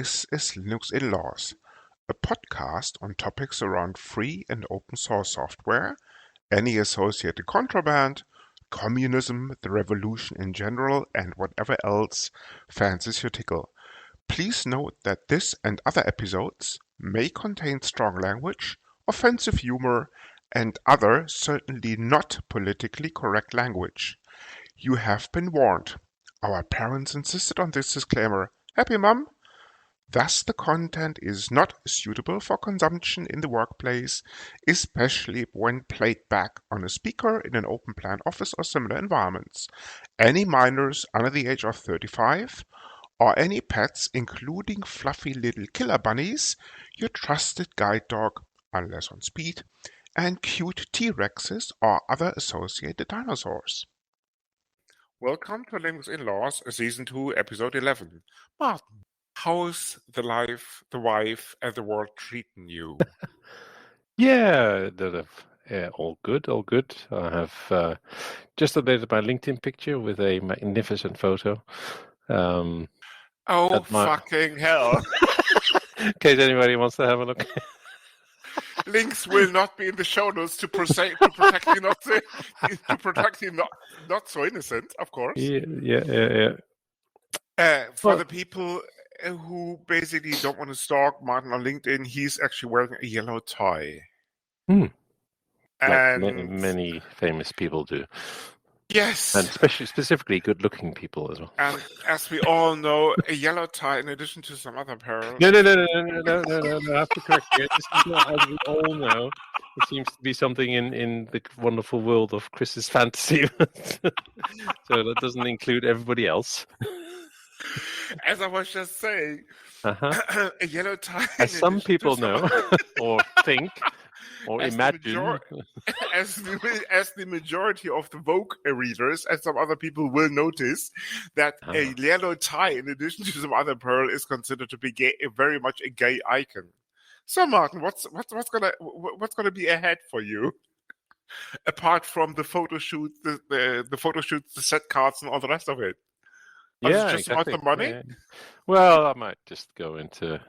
This is Linux in Laws, a podcast on topics around free and open source software, any associated contraband, communism, the revolution in general, and whatever else fancies your tickle. Please note that this and other episodes may contain strong language, offensive humor, and other certainly not politically correct language. You have been warned. Our parents insisted on this disclaimer. Happy, Mum? Thus, the content is not suitable for consumption in the workplace, especially when played back on a speaker in an open plan office or similar environments. Any minors under the age of 35, or any pets, including fluffy little killer bunnies, your trusted guide dog, unless on speed, and cute T-Rexes or other associated dinosaurs. Welcome to Linux in Laws, Season 2, Episode 11. Martin, how's the life, the wife, and the world treating you? Yeah, all good, all good. I have just updated my LinkedIn picture with a magnificent photo. Fucking hell. In case anybody wants to have a look. Links will not be in the show notes to protect you not so innocent, of course. Yeah. For the people who basically don't want to stalk Martin on LinkedIn, he's actually wearing a yellow tie. And like many famous people do. Yes. And specifically good-looking people as well. And as we all know, a yellow tie, in addition to some other apparel. No, I have to correct you. As we all know, it seems to be something in the wonderful world of Chris's fantasy. So that doesn't include everybody else. As I was just saying, a yellow tie. As some people know, or think, or imagine. As the majority of the Vogue readers, and some other people will notice, that a yellow tie, in addition to some other apparel, is considered to be gay, very much a gay icon. So, Martin, what's gonna be ahead for you? Apart from the photo shoot, the photo shoots, the set cards, and all the rest of it. Yeah, just exactly. About the money? Yeah. Well, I might just go into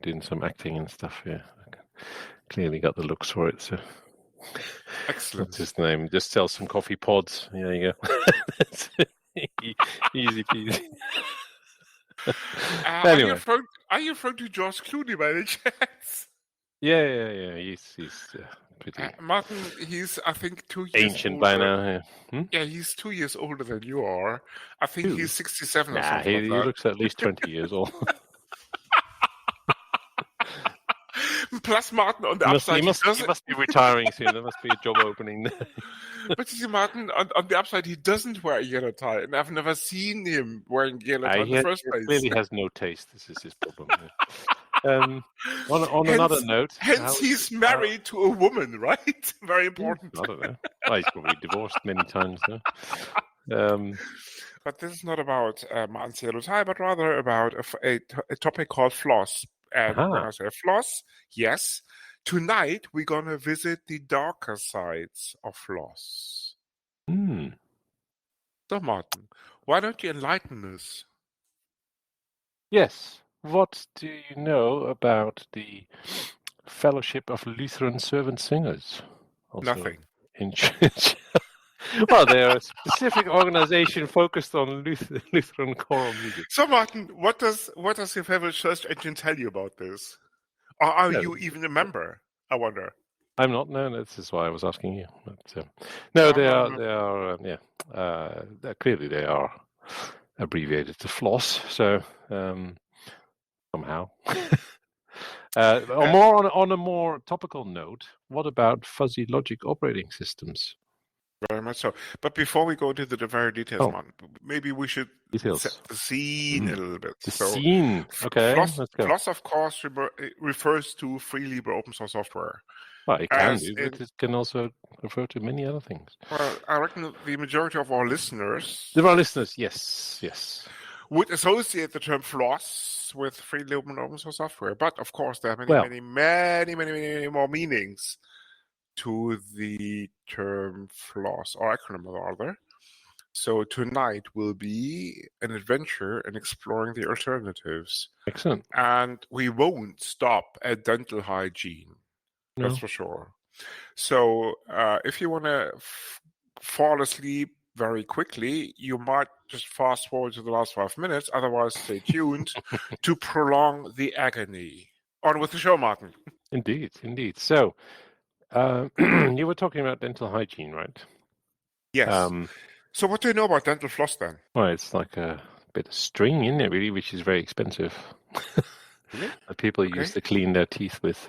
doing some acting and stuff. Yeah, clearly got the looks for it. So excellent. What's his name? Just sell some coffee pods. There you go. Easy peasy. Anyway. Are you referring to George Clooney by any chance? Yeah. He's pretty. Martin, he's I think 2 years ancient older. by now. Yeah. Yeah, he's 2 years older than you are. I think he's 67 or something. He looks at least 20 years old. Plus, Martin, on the upside, he must be retiring soon. There must be a job opening. But you see, Martin, on the upside, he doesn't wear a yellow tie, and I've never seen him wearing yellow tie in the first place. He clearly has no taste. This is his problem. On another note, hence he's married to a woman, right? Very important. I don't know. Well, he's probably divorced many times now. But this is not about Martin's yellow tie, but rather about a topic called FLOSS. And when I say FLOSS, yes, tonight we're going to visit the darker sides of FLOSS. So, Martin, why don't you enlighten us? Yes. What do you know about the Fellowship of Lutheran Servant Singers? Nothing. Well, they're a specific organization focused on Lutheran choral music. So, Martin, what does your favorite search engine tell you about this? Or are you even a member? I wonder. I'm not. No, this is why I was asking you. But, no, they are. Clearly, they are abbreviated to FLOSS. So somehow. On a more topical note, what about fuzzy logic operating systems? Very much so. But before we go into the very details, man, maybe we should set the scene a little bit. The scene. Okay. FLOSS, of course, refers to free, libre, open source software. Well, it can do, but it can also refer to many other things. Well, I reckon the majority of our listeners... yes. ...would associate the term FLOSS with free, libre, and open source software. But, of course, there are many more meanings to the term FLOSS, or acronym rather. So tonight will be an adventure in exploring the alternatives. Excellent. And we won't stop at dental hygiene. No. That's for sure. So if you want to fall asleep very quickly, you might just fast forward to the last 5 minutes. Otherwise, stay tuned to prolong the agony. On with the show, Martin. Indeed, indeed. So, you were talking about dental hygiene, right? Yes. So what do you know about dental floss then? Well, it's like a bit of string, isn't it, really, which is very expensive. Really? That people Okay. use to clean their teeth with.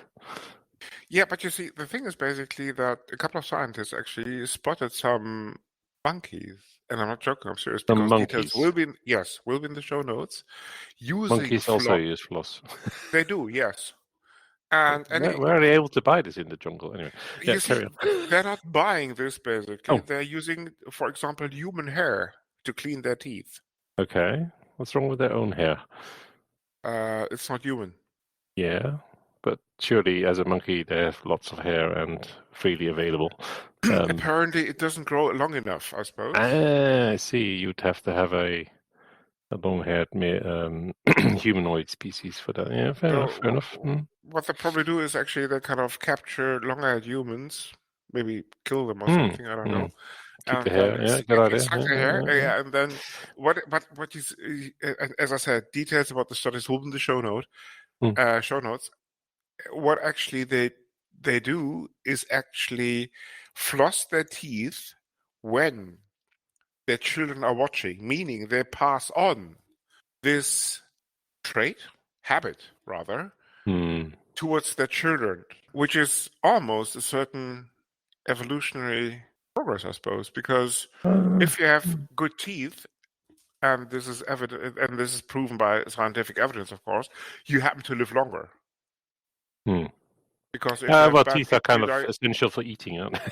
Yeah, but you see, the thing is basically that a couple of scientists actually spotted some monkeys, and I'm not joking, I'm serious, Some because details monkeys. will be in the show notes, using Monkeys also use floss. They do, yes. And Where are they able to buy this in the jungle? Anyway, yeah, you see, carry on. they're not buying this basically. Oh, They're using, for example, human hair to clean their teeth. okay. What's wrong with their own hair? It's not human. Yeah, but surely as a monkey they have lots of hair and freely available. Apparently, it doesn't grow long enough, I suppose. I see. You'd have to have a long-haired humanoid species for that. Yeah, fair enough. Fair enough. What they probably do is actually they kind of capture long-haired humans, maybe kill them or something. I don't know. Keep the And hair. then Yeah, good idea. extract the hair. Yeah, and then what is, as I said, details about the studies will be in the show notes. What actually they do is actually floss their teeth when their children are watching, meaning they pass on this habit rather, towards their children, which is almost a certain evolutionary progress, I suppose, because if you have good teeth, and this is evident, and this is proven by scientific evidence, of course, you happen to live longer. Because if you have bad teeth teeth, are kind of essential for eating, aren't they?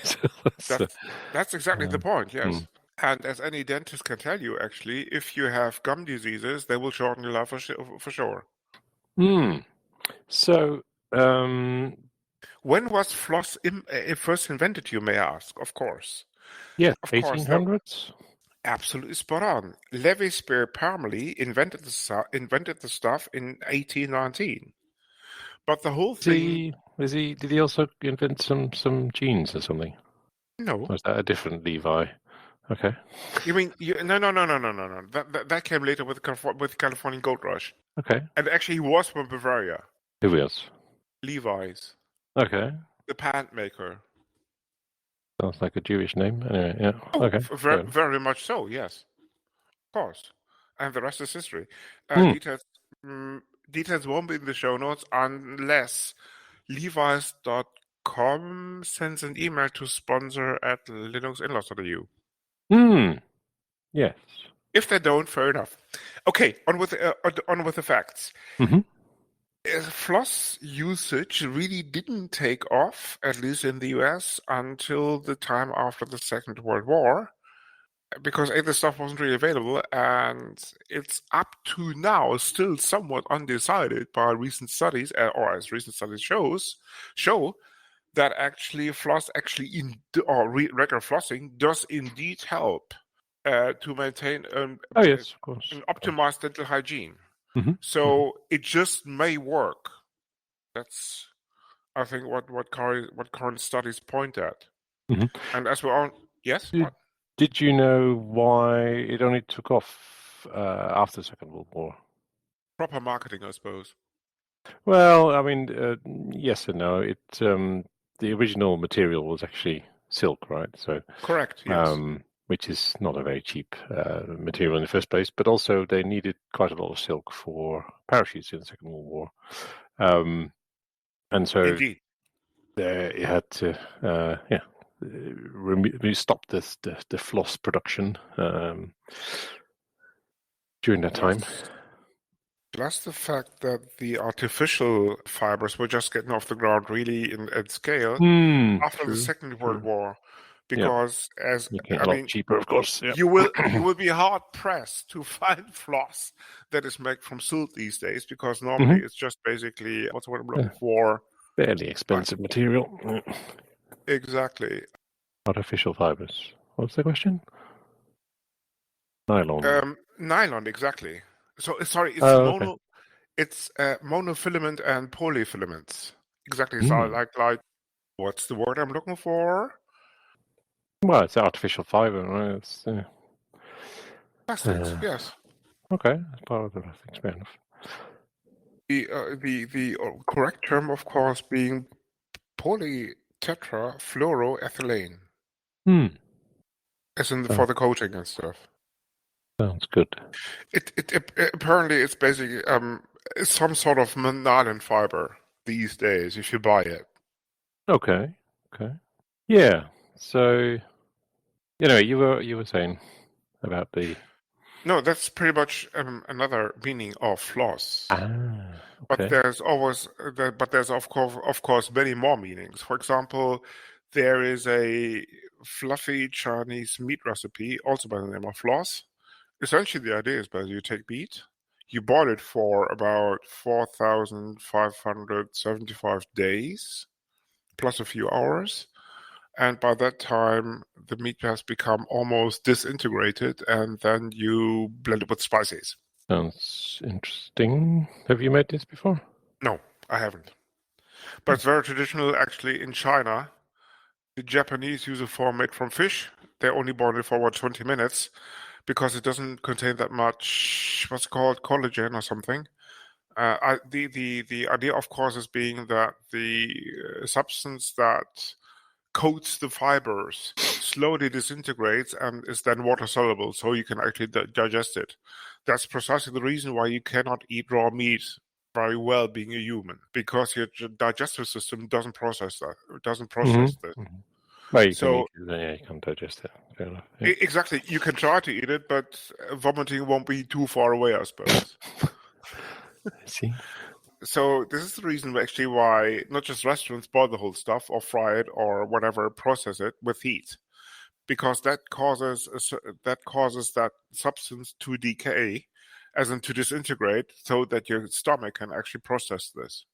That's exactly the point, yes. And as any dentist can tell you, actually, if you have gum diseases, they will shorten your life for sure. So, when was floss first invented, you may ask? Of course. Yeah, Of course. 1800s? Absolutely spot on. Levi Spear Parmalee invented the stuff in 1819. But the whole thing... Did he also invent some jeans or something? No. Or is that a different Levi? Okay. You mean no. That came later with the Californian Gold Rush. Okay. And actually, he was from Bavaria. Who else? Levi's. Okay. The pant maker. Sounds like a Jewish name. Anyway, yeah. Oh, okay. Very much so. Yes, of course. And the rest is history. Details won't be in the show notes unless Levi's.com sends an email to sponsor@linuxinlaws.eu. Yes. If they don't, fair enough. Okay, on with the facts. Floss usage really didn't take off, at least in the US, until the time after the Second World War, because the stuff wasn't really available, and it's up to now still somewhat undecided by recent studies, or as recent studies show that actually floss regular flossing does indeed help to maintain yes, of course. an optimized dental hygiene. So it just may work. That's, I think, what current studies point at. And as we're on, yes. Did you know why it only took off after the Second World War? Proper marketing, I suppose. Well, I mean, yes and no. The original material was actually silk, right? So correct, yes. Which is not a very cheap material in the first place, but also they needed quite a lot of silk for parachutes in the Second World War, and so indeed, it had to, stop the floss production during that time. Plus the fact that the artificial fibers were just getting off the ground really at scale after the Second World War. Because cheaper, of course. Yeah. You will be hard pressed to find floss that is made from silk these days, because normally it's just basically what's the word I'm looking for? Fairly expensive material. Exactly. Artificial fibers. What's the question? Nylon. Nylon, exactly. So sorry, it's Oh, okay. mono. It's monofilament and polyfilaments. Exactly. So Hmm. like what's the word I'm looking for? Well, it's artificial fiber, right? It's Plastics. Yes. okay. That's part of the plastics. Fair enough. The correct term, of course, being polytetrafluoroethylene, Hmm. as in for Sounds the coating and stuff. sounds good. It apparently it's basically it's some sort of nylon fiber these days if you buy it. Okay. Okay. Yeah. So you were saying about the No, that's pretty much another meaning of floss. But okay. there's of course many more meanings. For example, there is a fluffy Chinese meat recipe also by the name of floss. Essentially, the idea is that you take meat, you boil it for about 4,575 days plus a few hours, and by that time the meat has become almost disintegrated, and then you blend it with spices. Sounds interesting. Have you made this before? No, I haven't. But it's very traditional actually in China. The Japanese use a form made from fish. They only boil it for about 20 minutes because it doesn't contain that much, what's it called, collagen or something. The idea, of course, is being that the substance that coats the fibers slowly disintegrates and is then water soluble, so you can actually digest it. That's precisely the reason why you cannot eat raw meat very well being a human, because your digestive system doesn't process that. It doesn't process that. Mm-hmm. Mm-hmm. Well, you can So eat it, then yeah, you can digest it. Fair enough. exactly, you can try to eat it, but vomiting won't be too far away, I suppose. I see. So this is the reason actually why not just restaurants boil the whole stuff or fry it or whatever, process it with heat, because that causes that substance to decay, as in to disintegrate, so that your stomach can actually process this.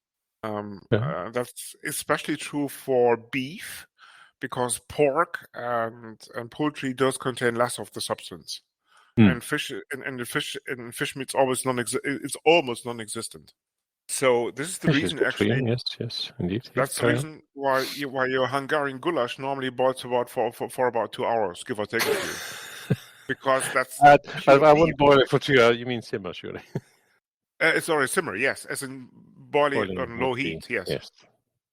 Yeah. That's especially true for beef, because pork and poultry does contain less of the substance, Hmm. and fish meat's it's almost non-existent. So this is the Fish is reason good for you. actually. Yes, yes, indeed. Yeah, That's the carry on. reason why your Hungarian goulash normally boils about for about 2 hours, give or take a few, because that's I, I, pure I beef. wouldn't boil it for 2 hours. You mean simmer, surely? Sorry, simmer, yes, as in boiling it Boiling on would low be, heat, yes, yes.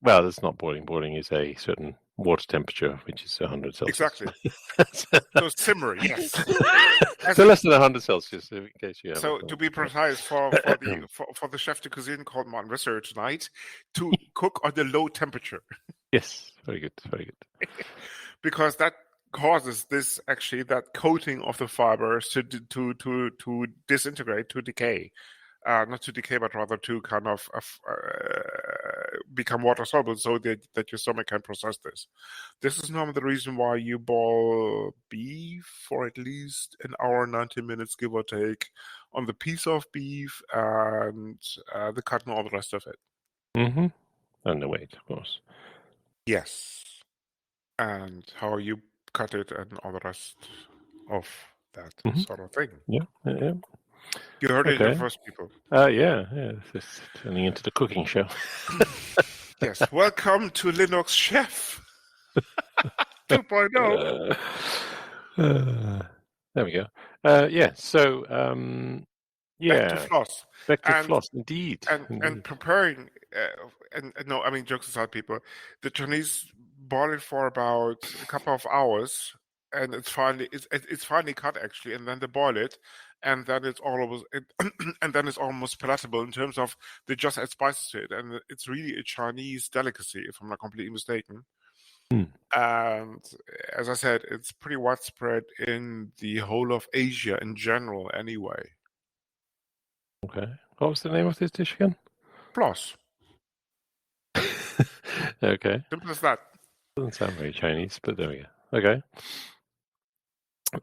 Well, that's not boiling. Boiling is a certain water temperature, which is 100 Celsius. exactly. So simmer, yes, as So in. less than 100 Celsius, in case you haven't So to be precise, for the chef de cuisine called Martin Visser tonight, to cook on the low temperature, Yes, very good, very good. because that causes this actually that coating of the fibers to disintegrate, to decay, not to decay, but rather to kind of become water soluble, so that your stomach can process this. This is normally the reason why you boil beef for at least an hour, 90 minutes, give or take, on the piece of beef and the cut and all the rest of it. Mm-hmm. And the weight, of course. Yes. And how you cut it and all the rest of that Mm-hmm. sort of thing. Yeah, yeah, yeah. You heard it here Okay. first, people. Yeah. This is turning into the cooking show. Yes. Welcome to Linux Chef 2.0. Uh, there we go. Yeah. So, Back to yeah. floss. Back to And floss. Indeed. and Indeed. preparing and no, I mean, jokes aside, people, the Chinese boil it for about a couple of hours, and it's finally cut actually, and then they boil it, and then and then it's almost palatable in terms of they just add spices to it, and it's really a Chinese delicacy, if I'm not completely mistaken. Hmm. And as I said, it's pretty widespread in the whole of Asia in general anyway. Okay. What was the name of this dish again? Plus, Okay. simple as that. Doesn't sound very Chinese, but there we go. Okay.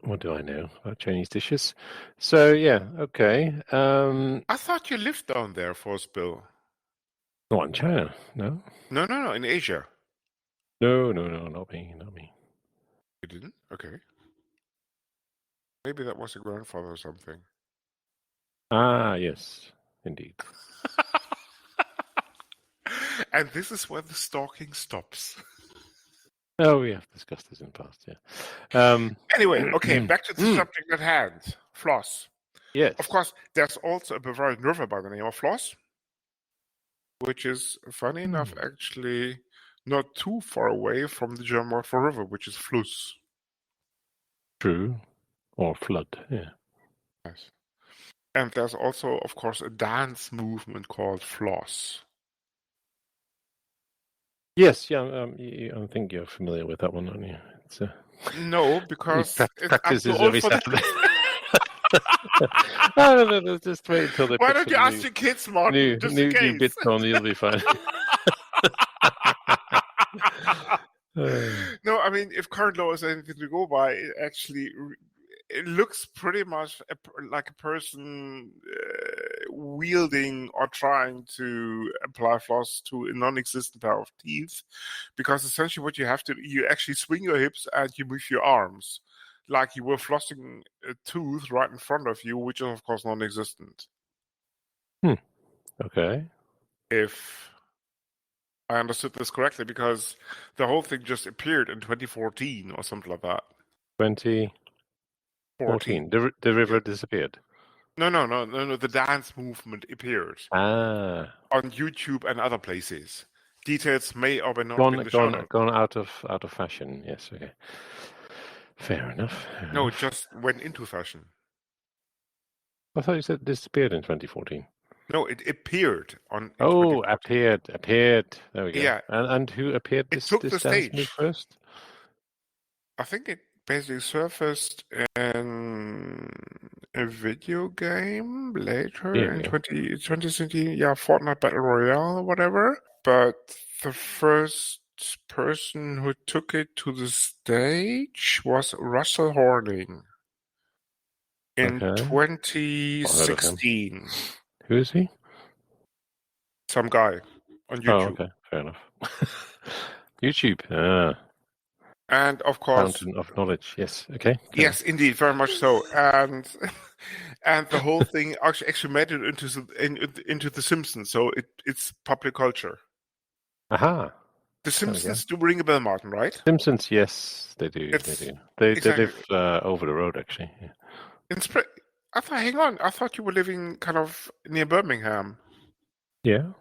What do I know about Chinese dishes? So yeah, okay. I thought you lived down there for a spill. Not in China. No. No, in Asia. No, not me, not me. You didn't? Okay. Maybe that was a grandfather or something. Ah, yes, indeed. And this is where the stalking stops. Oh, we have discussed this in the past, yeah. Anyway, okay, back to the subject at hand. Floss. Yes. Of course, there's also a Bavarian river by the name of Floss, which is, funny enough, actually not too far away from the German word for river, which is Fluss. True. Or flood, yeah. Yes. And there's also, of course, a dance movement called Floss. Yes, yeah, I think you're familiar with that one, aren't you? It's, No, because I'm practice too is old every for that. No, just wait until they Why put don't you some ask your kids, Martin, just in new case? bits on, you'll be fine. No, I mean, if current law is anything to go by, it looks pretty much like a person wielding or trying to apply floss to a non-existent pair of teeth, because essentially what you have to, you actually swing your hips and you move your arms like you were flossing a tooth right in front of you, which is of course non-existent. Okay. If I understood this correctly, because the whole thing just appeared in 2014 or something like that. 2014. The river disappeared. No. The dance movement appeared Ah. on YouTube and other places. Details may or may not be in the show notes. Gone out of fashion. Yes. Okay. Fair enough. No, it just went into fashion. I thought you said disappeared in 2014. No, it appeared in Oh, 2014. appeared. There we go. Yeah. And who appeared It took the dance stage. move first? I think it basically surfaced in a video game later in 2017. Yeah, Fortnite Battle Royale or whatever. But the first person who took it to the stage was Russell Horning in 2016. Who is he? Some guy on YouTube. Oh, okay, fair enough. YouTube. And of course, fountain of knowledge. Yes. Okay. Yes, indeed, very much so. And the whole thing actually made it into the Simpsons. So it's popular culture. Aha. The Simpsons do ring a bell, Martin, right? Simpsons, yes, they do. They live over the road, actually. Yeah. Hang on. I thought you were living kind of near Birmingham. Yeah.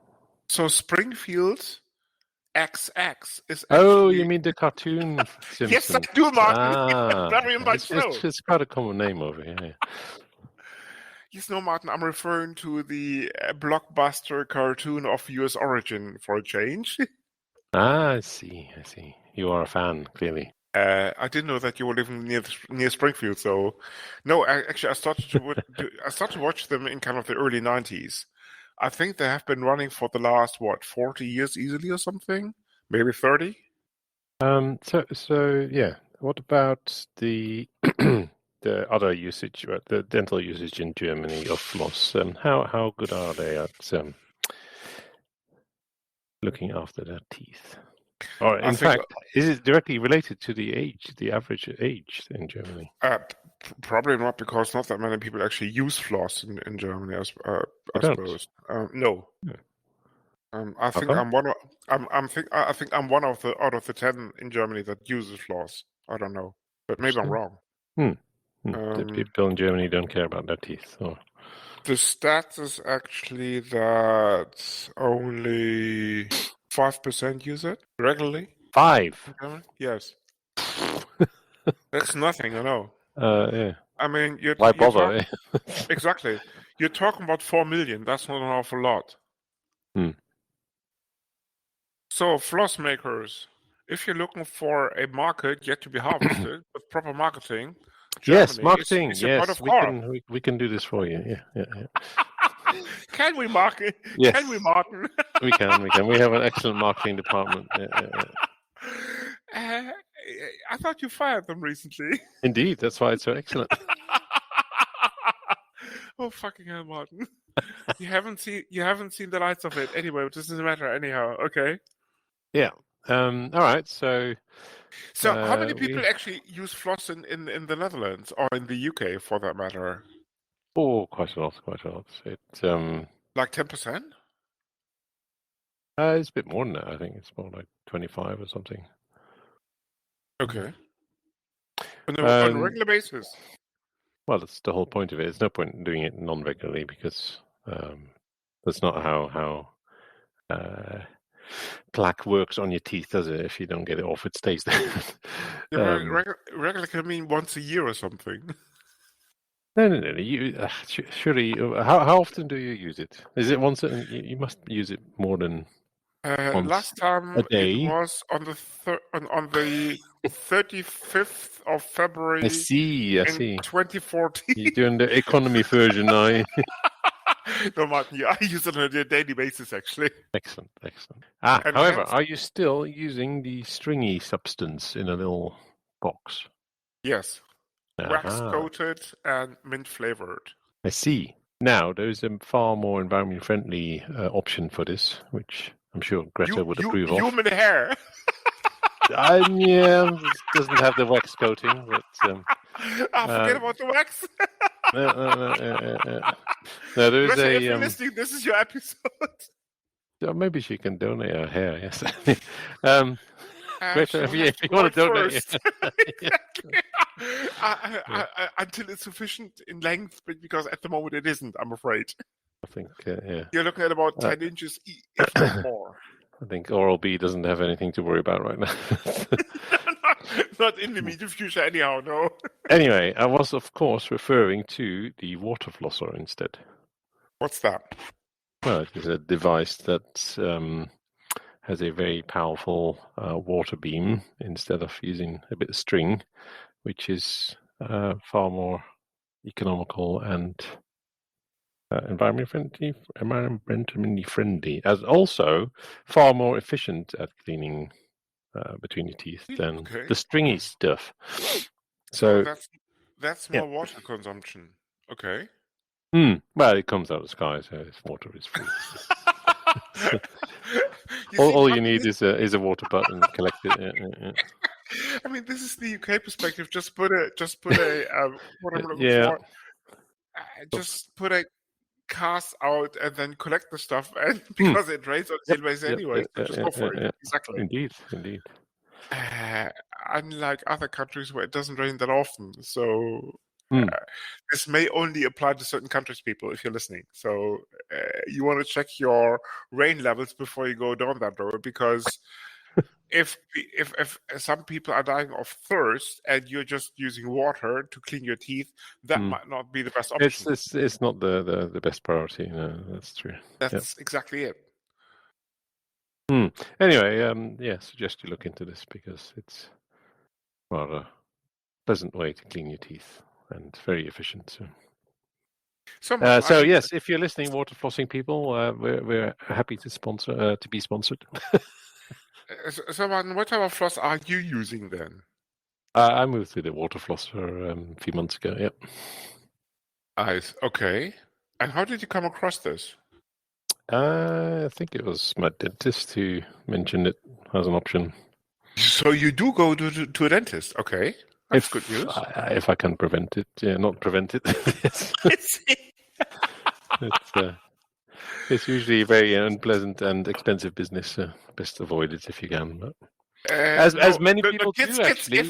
So Springfield XX is actually... Oh, you mean the cartoon Simpsons? Yes, I do, Martin. Very much so. It's quite a common name over here. Yeah. Yes, no, Martin, I'm referring to the blockbuster cartoon of US origin for a change. I see. You are a fan, clearly. I didn't know that you were living near Springfield, so no. I started to watch them in kind of the early 90s. I think they have been running for the last 40 years easily or something, maybe 30. So yeah. What about the the other usage, the dental usage in Germany of floss? How good are they at looking after their teeth? Or in fact, is it directly related to the average age in Germany? Probably not, because not that many people actually use floss in Germany. I suppose. No. Yeah. I think I'm one of. I think I'm one of the out of the 10 in Germany that uses floss. I don't know, but maybe I'm wrong. The people in Germany don't care about their teeth. Or... The stats is actually that only 5% use it regularly. 5? Yes. That's nothing, I know. Yeah. I mean, why bother? Exactly. You're talking about 4 million. That's not an awful lot. So, floss makers, if you're looking for a market yet to be harvested with proper marketing, yes, marketing. Yes, we can do this for you. Yeah. Can we market? Yes. Can we, Martin? We can. We have an excellent marketing department. I thought you fired them recently. Indeed, that's why it's so excellent. Oh, fucking hell, Martin! You haven't seen the lights of it anyway. It doesn't matter anyhow. Okay. Yeah. All right. So So, how many people actually use floss in the Netherlands or in the UK, for that matter? Oh, quite a lot. It's Like 10%? it's a bit more than that. I think it's more like 25 or something. Okay. On a regular basis. Well, that's the whole point of it. There's no point in doing it non-regularly because that's not how plaque works on your teeth, does it? If you don't get it off, it stays there. Regular can mean once a year or something. No. You surely. How often do you use it? Is it once? You must use it more than once Last time a day. it was on the 35th of February. I see. In 2014. You're doing the economy version now. No, Martin, I use it on a daily basis, actually. Excellent. However, are you still using the stringy substance in a little box? Yes. Wax coated and mint flavored. I see. Now, there's a far more environment friendly option for this, which I'm sure Greta would approve of. Human hair. Yeah, it doesn't have the wax coating, but forget about the wax. No, there's Greta, if you're listening, this is your episode. Maybe she can donate her hair. Yes. Greta, if you want to donate, until it's sufficient in length, but because at the moment it isn't, I'm afraid. I think yeah. You're looking at about 10 inches, if not more. I think Oral-B doesn't have anything to worry about right now. Not in the immediate future, anyhow. No. Anyway, I was of course referring to the water flosser instead. What's that? Well, it is a device that has a very powerful water beam instead of using a bit of string, which is far more economical and environmentally friendly, as also far more efficient at cleaning between your teeth than the stringy stuff. So that's more water consumption. Okay. Well, it comes out of the sky, so water is free. all you need is a water button and collect it. Yeah. I mean, this is the UK perspective. Just put a what I'm looking for. Just put a cast out and then collect the stuff, and because it rains on a daily basis anyway, so just go for it. Exactly. Indeed. Unlike other countries where it doesn't rain that often, so this may only apply to certain countries, people, if you're listening. So you want to check your rain levels before you go down that road, because if some people are dying of thirst and you're just using water to clean your teeth, that might not be the best option. It's not the best priority. No, that's true. That's exactly it. Anyway, suggest you look into this because it's rather a pleasant way to clean your teeth and very efficient. So yes, if you're listening, water flossing people, we're happy to be sponsored. So, Martin, what type of floss are you using then? I moved to the water flosser a few months ago. Yep. Nice. Okay. And how did you come across this? I think it was my dentist who mentioned it as an option. So you do go to a dentist? Okay. That's good news. If I can prevent it. Yeah, not prevent it. It's usually a very unpleasant and expensive business. So best avoid it if you can. But as many people do, actually.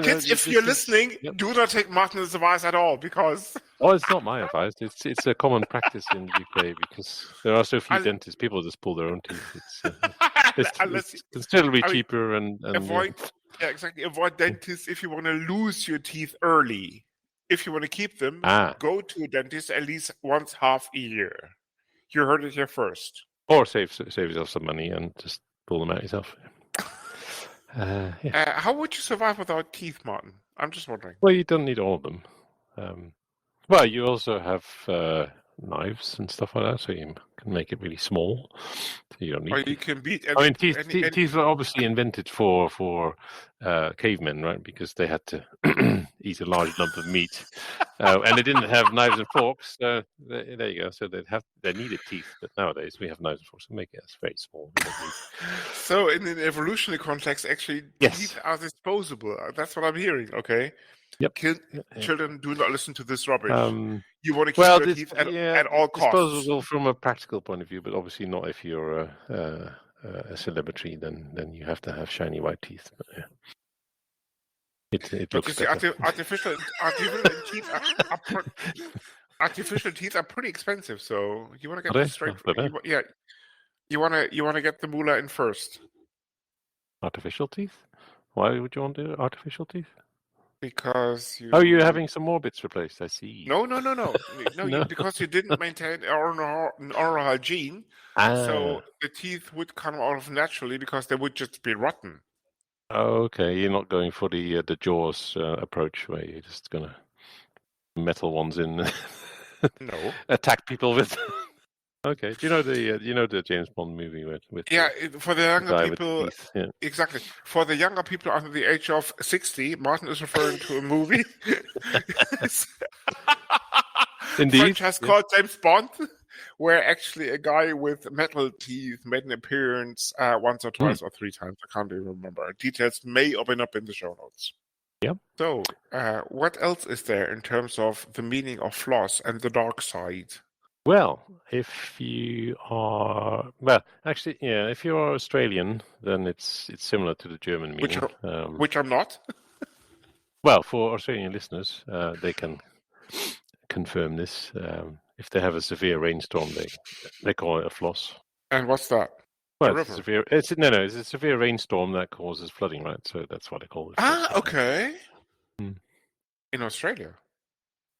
Kids, if you're listening, do not take Martin's advice at all, because... Oh, it's not my advice. It's a common practice in the UK because there are so few dentists. People just pull their own teeth. It's considerably cheaper and avoid. Yeah, exactly. Avoid dentists if you want to lose your teeth early. If you want to keep them, go to a dentist at least once half a year. You heard it here first. Or save yourself some money and just pull them out yourself. How would you survive without teeth, Martin? I'm just wondering. Well, you don't need all of them. Well, you also have knives and stuff like that, so you can make it really small. So you don't need Or you teeth. can beat I mean, any teeth were obviously invented for cavemen, right? Because they had to eat a large lump of meat, and they didn't have knives and forks. So there you go. So they needed teeth, but nowadays we have knives and forks. So make it very small. You don't need. So in an evolutionary context, actually, Yes. teeth are disposable. That's what I'm hearing. Okay. Yep. Children, do not listen to this rubbish. You want to keep Well, your teeth at all costs. disposable from a practical point of view, but obviously not if you're a celebrity. Then you have to have shiny white teeth. But yeah, it But looks you see, better. artificial teeth are pretty expensive. So you want to Are get they? straight. Oh, they're Yeah, you want to get the moolah in first. artificial teeth? Why would you want to do artificial teeth? Because you. Oh, you're having some more bits replaced. I see. No. No. Because you didn't maintain oral hygiene. So the teeth would come out naturally because they would just be rotten. Oh, okay. You're not going for the Jaws approach where you're just gonna metal ones in, No. attack people with. Okay. Do you know the James Bond movie with For the younger guy people, with teeth? Yeah. exactly. For the younger people under the age of 60, Martin is referring to a movie. Indeed. Franchise called James Bond, where actually a guy with metal teeth made an appearance once or twice or three times. I can't even remember. Details may open up in the show notes. Yep. So, what else is there in terms of the meaning of floss and the dark side? Well, if you are actually, yeah, if you are Australian, then it's similar to the German meaning. Which I'm not. Well, for Australian listeners, they can confirm this. If they have a severe rainstorm, they call it a floss. And what's that? Well, it's a severe rainstorm that causes flooding, right? So that's what they call it. Ah, okay. In Australia.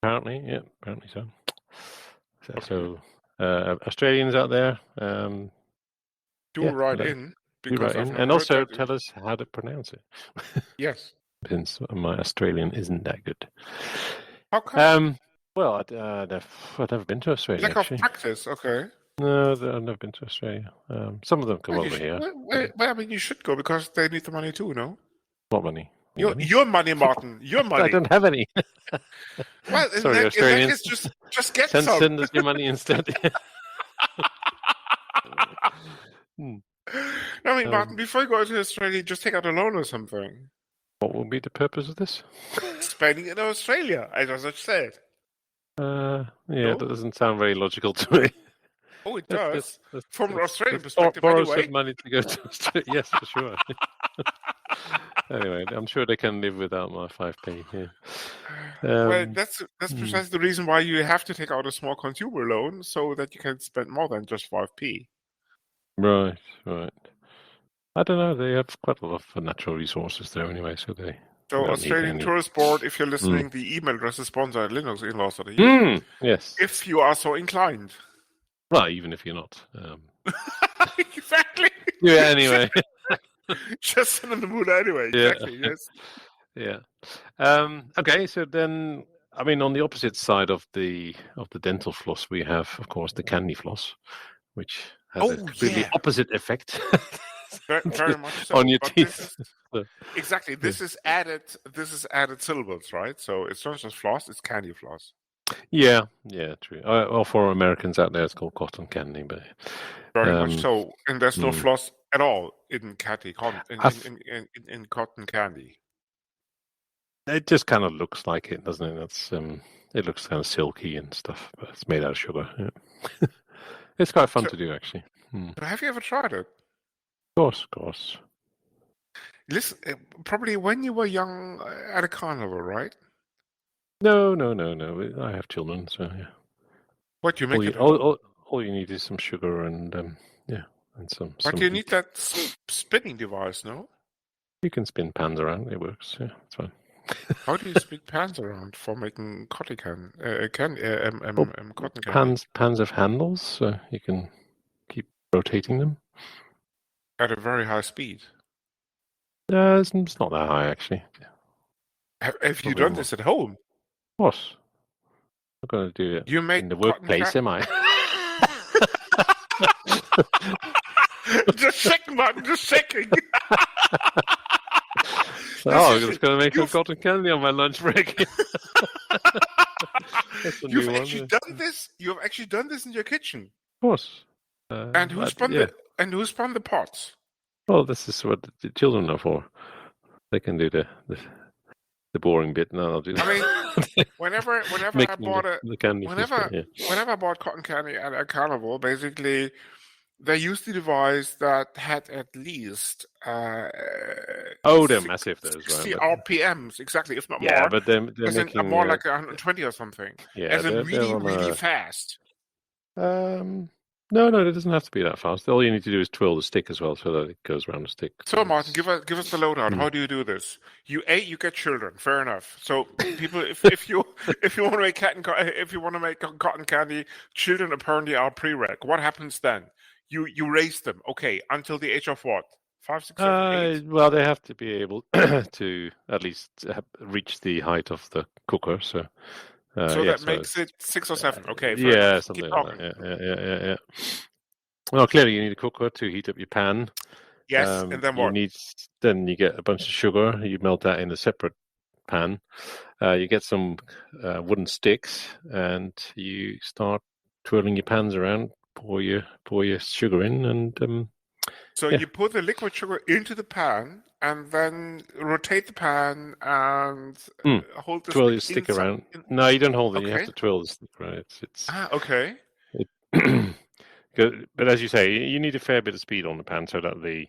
Apparently so. So Australians out there, write in, because and also tell us how to pronounce it. Yes. Since my Australian isn't that good. How come? Well, I've never been to Australia. Lack of practice, okay. No, I've never been to Australia. Some of them come over here. Well, I mean, you should go because they need the money too, no? What money? Your money, Martin. Your money. I don't have any. Well, sorry, Australians. Just get some. Send us your money instead. I mean, Martin, before you go to Australia, just take out a loan or something. What will be the purpose of this? Spending in Australia, as I just said. Yeah, that doesn't sound very logical to me. Oh, it does. From an Australian perspective, borrow anyway. some money to go to Australia. Yes, for sure. Anyway, I'm sure they can live without my 5p. Yeah. Well, that's precisely the reason why you have to take out a small consumer loan so that you can spend more than just 5p. Right. I don't know. They have quite a lot of natural resources there anyway, so they. So, Australian Tourist Board, if you're listening, the email address is sponsored at linuxinlaws.eu. Yes. If you are so inclined. Well, even if you're not. Exactly. Yeah, anyway. Just send them the mood anyway. Exactly, yes. Yeah. Okay, so then, I mean, on the opposite side of the dental floss, we have, of course, the candy floss, which has a completely opposite effect. Very much so. On your teeth. Exactly. This is added syllables, right? So it's not just floss, it's candy floss. Yeah, true. Well, for Americans out there, it's called cotton candy, but very much so. And there's no floss at all in in cotton candy. It just kind of looks like it, doesn't it? It looks kind of silky and stuff, but it's made out of sugar. Yeah. It's quite fun to do, actually. Have you ever tried it? Of course. Listen, probably when you were young at a carnival, right? No. I have children, so yeah. What you make all you need is some sugar and and some. But you need that spinning device, no? You can spin pans around. It works. Yeah, it's fine. How do you spin pans around for making cotton candy? Pans have handles, so you can keep rotating them at a very high speed. It's not that high, actually. Have you done this at home? What? I'm going to do it You make in the cotton workplace, am I? Just checking, Martin, just checking. I'm just going to make some cotton candy on my lunch break. That's a You've new actually one. done this. You've actually done this in your kitchen. Of course. And who spun the pots? Well, this is what the children are for. They can do the boring bit. No, I'll do that. I mean, whenever I bought whenever I bought cotton candy at a carnival, basically they used the device that had at least they're massive, those, 60 right? RPMs, exactly, if not more. Yeah, but they're making more like 120 or something. Yeah, as in they're really fast. No, it doesn't have to be that fast. All you need to do is twirl the stick as well, so that it goes around the stick. So, Martin, give us the lowdown. How do you do this? You get children. Fair enough. So, people, if you want to make cotton candy, children apparently are prereq. What happens then? You raise them, okay, until the age of what? 5, 6, 7, 8? Well, they have to be able to at least reach the height of the cooker. So that makes it 6 or 7. Okay. Yeah, something like that. Yeah. Well, clearly you need a cooker to heat up your pan. Yes, and then what? Then you get a bunch of sugar. You melt that in a separate pan. You get some wooden sticks, and you start twirling your pans around. Pour your sugar in, and so you put the liquid sugar into the pan, and then rotate the pan and hold the twirl stick around. No, you don't hold it. Okay. You have to twirl the stick, right? Okay. But as you say, you need a fair bit of speed on the pan so that the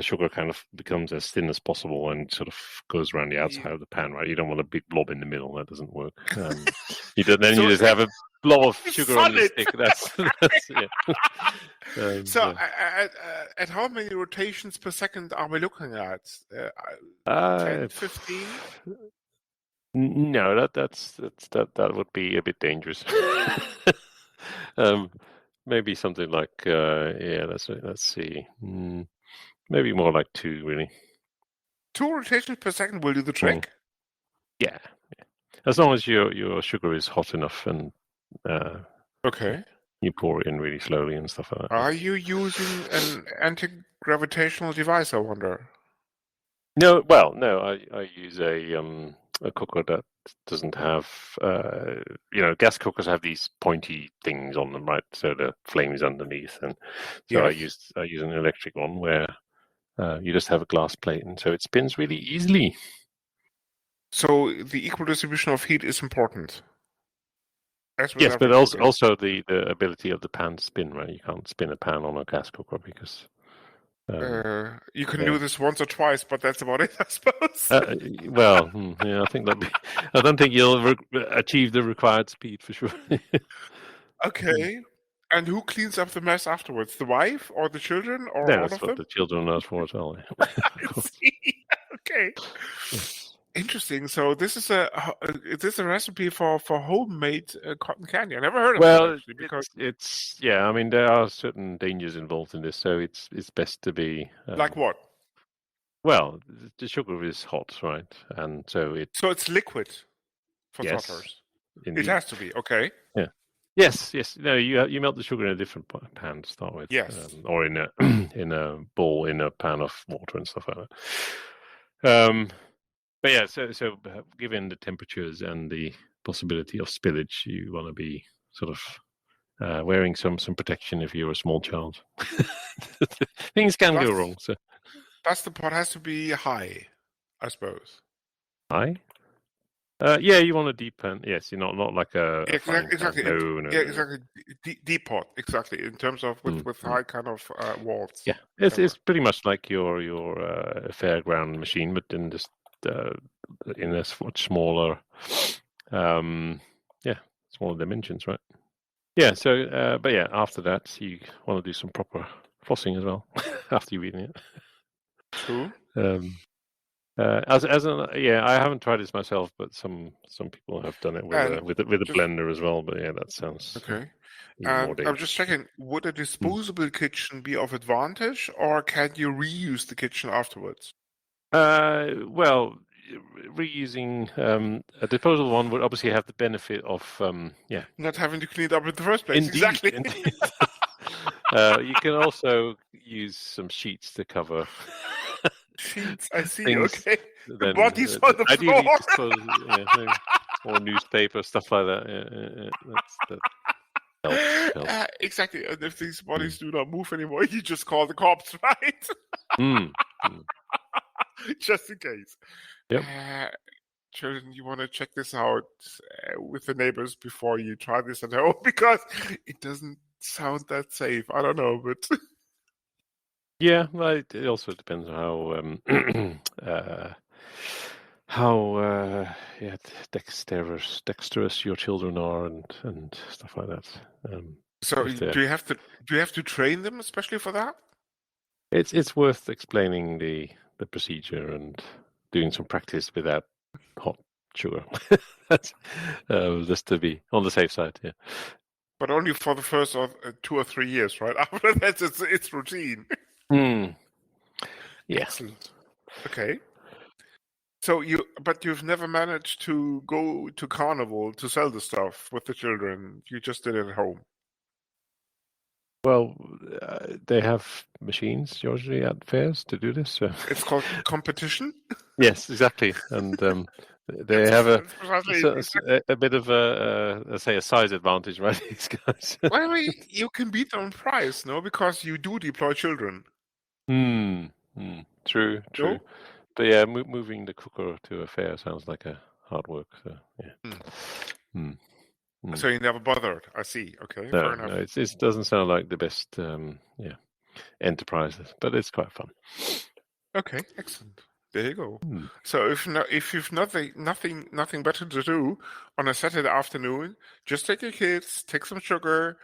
sugar kind of becomes as thin as possible and sort of goes around the outside of the pan, right? You don't want a big blob in the middle. That doesn't work. You just have a blob of sugar on the stick. That's yeah. At how many rotations per second are we looking at? 10, 15? No, that would be a bit dangerous. Maybe something like let's see, maybe more like 2, really. 2 rotations per second will do the trick. Yeah. As long as your sugar is hot enough and okay, you pour it in really slowly and stuff like that. Are you using an anti-gravitational device, I wonder? No, I use a cooker that doesn't have gas cookers have these pointy things on them, right? So the flame is underneath, and so yes. I use an electric one where you just have a glass plate, and so it spins really easily. So the equal distribution of heat is important. Yes, but also the ability of the pan to spin, right? You can't spin a pan on a gas cooker because you can do this once or twice, but that's about it, I suppose. I think I don't think you'll achieve the required speed for sure. Okay, and who cleans up the mess afterwards? The wife or the children, or all of them? That's what the children are for as well. I see. Okay. Interesting. So this is a recipe for homemade cotton candy. I never heard of it actually, because it's I mean, there are certain dangers involved in this, so it's best to be like what? Well, the sugar is hot, right? And so it's liquid for starters. It has to be, okay. Yeah. Yes. No, you melt the sugar in a different pan to start with. Yes. Or in a bowl in a pan of water and stuff like that. But yeah, so given the temperatures and the possibility of spillage, you want to be sort of wearing some protection if you're a small child. Things can go wrong. So the pot has to be high, I suppose. High? You want a deep pan. Yes, you're not like a exactly. No. Exactly. Deep pot, exactly. In terms of with high kind of walls. Yeah, it's pretty much like your fairground machine, but in this. In a much smaller, smaller dimensions, right? Yeah. So, but yeah, after that, you want to do some proper flossing as well after you've eaten it. True. I haven't tried this myself, but some people have done it with a blender as well. But yeah, that sounds okay. I'm just checking. Would a disposable kitchen be of advantage, or can you reuse the kitchen afterwards? Well, reusing a disposable one would obviously have the benefit of not having to clean it up in the first place. Indeed, Exactly. indeed. You can also use some sheets to cover Sheets. I see. things. Okay. Then Bodies on the ideally floor. dispose, or newspaper, stuff like that. That helps. Exactly. And if these bodies do not move anymore, you just call the cops, right? Just in case. Yep. Children, you want to check this out with the neighbors before you try this at home, because it doesn't sound that safe. I don't know, but yeah, well, it also depends on how dexterous your children are and stuff like that. so do you have to train them especially for that? It's worth explaining the procedure and doing some practice without hot sugar. That's just to be on the safe side. Yeah. But only for the first 2 or 3 years, right? After that, it's routine. Yeah. Excellent. Okay. So you've never managed to go to carnival to sell the stuff with the children. You just did it at home. Well, they have machines usually at fairs to do this. So. It's called competition. Yes, exactly, and they have a bit of let's say a size advantage, right? These guys. Well, you can beat them on price, no? Because you do deploy children. True. No? But yeah, moving the cooker to a fair sounds like a hard work. So yeah. So you never bothered. I see. Okay, fair enough. No, it doesn't sound like the best enterprise, but it's quite fun. Okay, excellent. There you go. So if you've nothing better to do on a Saturday afternoon, just take your kids, take some sugar,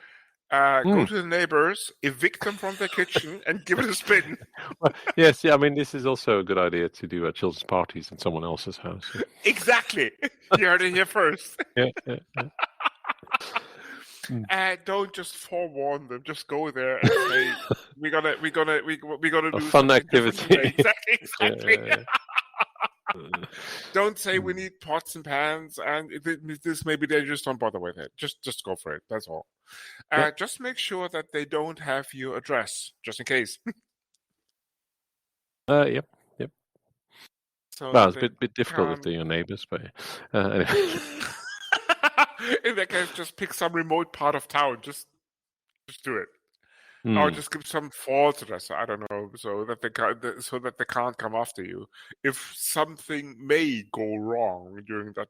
go to the neighbors, evict them from their kitchen, and give it a spin. Well, yes, yeah. I mean, this is also a good idea to do at children's parties in someone else's house. So. Exactly. You heard it here first. Yeah. Don't just forewarn them. Just go there and say, "We're gonna do a fun activity." Exactly. Don't say we need pots and pans and this may be dangerous. Don't bother with it. Just go for it. That's all. Just make sure that they don't have your address, just in case. Yep. So well, it's a bit difficult if they're your neighbors, but anyway. In that case, just pick some remote part of town. Just do it. Or just give some false address. I don't know, so that they can't come after you if something may go wrong during that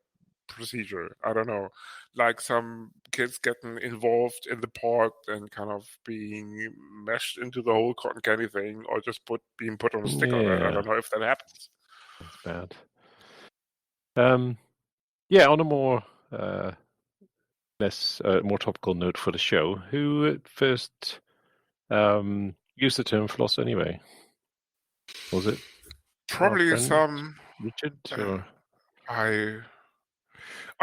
procedure. I don't know, like some kids getting involved in the pot and kind of being meshed into the whole cotton candy thing, or just being put on a stick on it. I don't know if that happens. That's bad. Yeah, on a more more topical note for the show, who first used the term floss anyway? Was it probably some Richard or?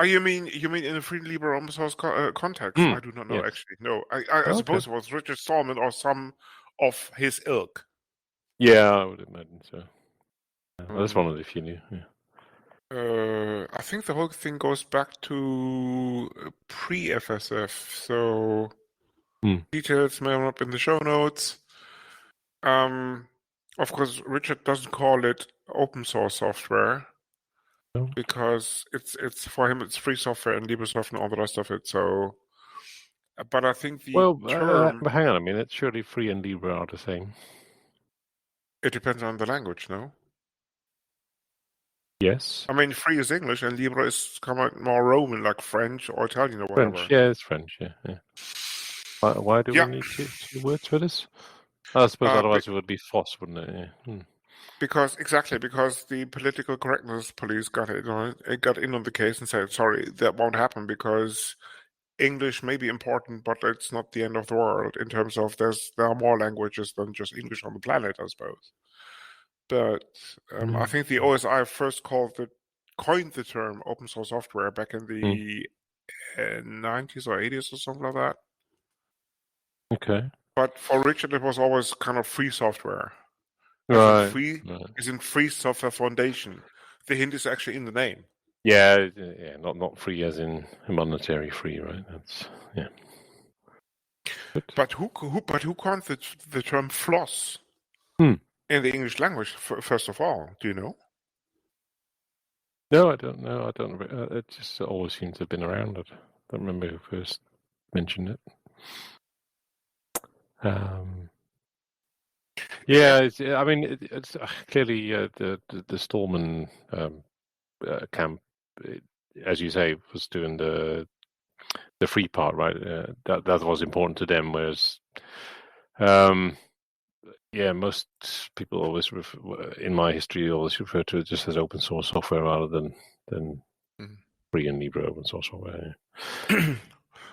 You mean in a free libre open source context? I do not know actually. No, I suppose it was Richard Stallman or some of his ilk. Yeah, I would imagine so. That's one of the few new. Yeah. I think the whole thing goes back to pre-FSF, so details may come up in the show notes. Of course, Richard doesn't call it open source software because it's for him it's free software and LibreSoft and all the rest of it. So, but I think the term. Hang on a minute. Surely free and Libre are the same. It depends on the language, no? Yes. I mean, free is English and Libre is kind of more Roman, like French or Italian or whatever. French, yeah, it's French, yeah. Why do we need two words for this? I suppose otherwise it would be FLOSS, wouldn't it? Yeah. Because the political correctness police got in on the case and said, sorry, that won't happen because English may be important, but it's not the end of the world in terms of there are more languages than just English on the planet, I suppose. But I think the OSI first coined the term open source software back in the 90s or 80s or something like that. Okay. But for Richard, it was always kind of free software. Right. Free isn't Free Software Foundation. The hint is actually in the name. Yeah, not free as in monetary free, right? That's yeah. But who coined the term floss Hmm. in the English language? First of all, do you know? No, I don't know. I don't. It just always seems to have been around. I don't remember who first mentioned it. Yeah, I mean, it's clearly the Stallman camp, as you say, was doing the free part, right? That was important to them, whereas, yeah, most people always in my history always refer to it just as open source software rather than free and libre open source software.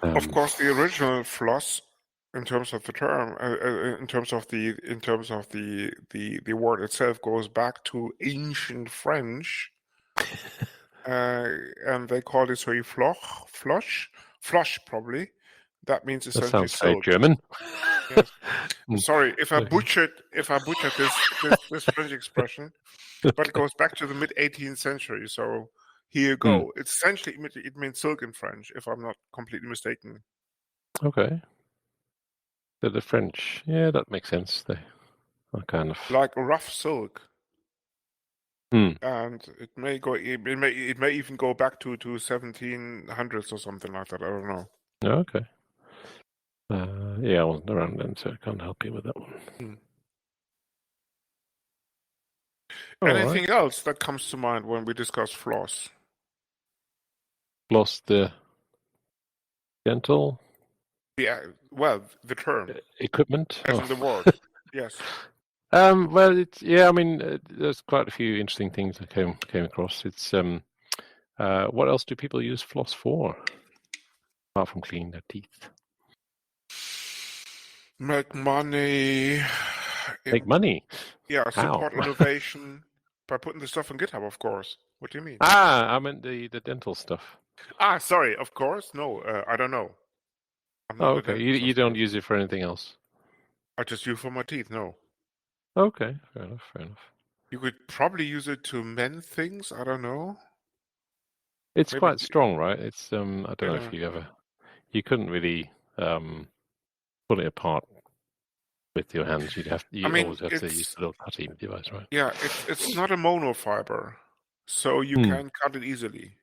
Of course, the original floss, in terms of the term, in terms of the word itself, goes back to ancient French, and they called it flosh, probably. That means That essentially sounds very silk. German. Yes. Sorry if I butchered this French expression, but it goes back to the mid 18th century. So here you go. It's essentially it means silk in French, if I'm not completely mistaken. Okay. So the French, yeah, that makes sense. They are kind of Like a rough silk. Hmm. And it may even go back to 1700s or something like that. I don't know. Okay. Yeah, I wasn't around then, so I can't help you with that one. Anything else that comes to mind when we discuss floss? Floss, the dental The term, equipment. as in the word. Yes. Well, I mean, there's quite a few interesting things I came across. It's what else do people use floss for, apart from cleaning their teeth? Make money. Make money. Yeah, How? support innovation by putting the stuff on GitHub, of course. What do you mean? I meant the dental stuff. Sorry, of course. No, I don't know. I'm not Oh, a okay. dentist, You of don't course. use it for anything else. I just use it for my teeth, no. Okay, fair enough. Fair enough. You could probably use it to mend things, I don't know. It's Maybe quite strong, right? It's I don't know if yeah. you couldn't really pull it apart with your hands. You always have to use the little cutting device, right? Yeah, it's not a monofiber, so you can cut it easily.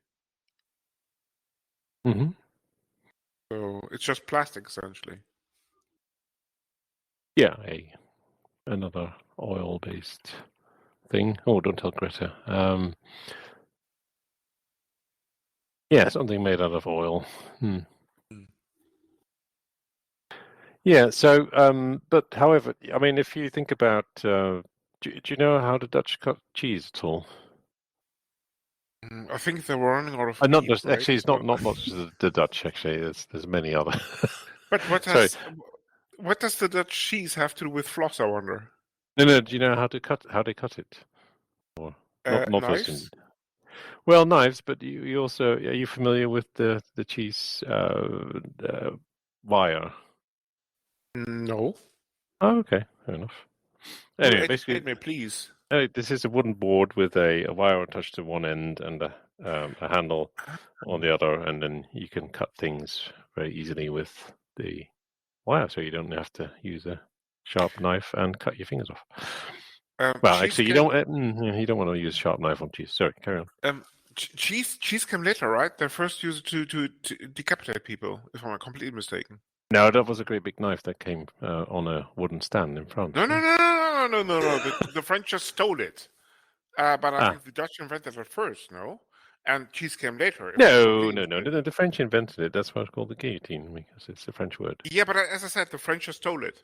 Mm-hmm. So it's just plastic, essentially. Yeah, another oil-based thing. Oh, don't tell Greta. Yeah, something made out of oil. Yeah. So, but however, I mean, if you think about, do you know how the Dutch cut cheese at all? I think they were running out of Not meat, just right? actually, it's not just the Dutch. Actually, there's many other. But Sorry. what does the Dutch cheese have to do with floss, I wonder? No. Do you know how they cut it? Or not Knives? Well, knives, but you also are you familiar with the cheese wire? No. Oh, okay, fair enough. You Anyway, educate basically, me, please. this is a wooden board with a wire attached to one end and a handle on the other, and then you can cut things very easily with the wire, so you don't have to use a sharp knife and cut your fingers off. Well, actually, you don't want to use a sharp knife on cheese. Sorry, carry on. Cheese came later, right? They first used it to decapitate people, if I'm not completely mistaken. No, that was a great big knife that came on a wooden stand in France. No. The French just stole it. But I think the Dutch invented it first, no? And cheese came later. No. The French invented it. That's why it's called the guillotine, because it's a French word. Yeah, but as I said, the French just stole it.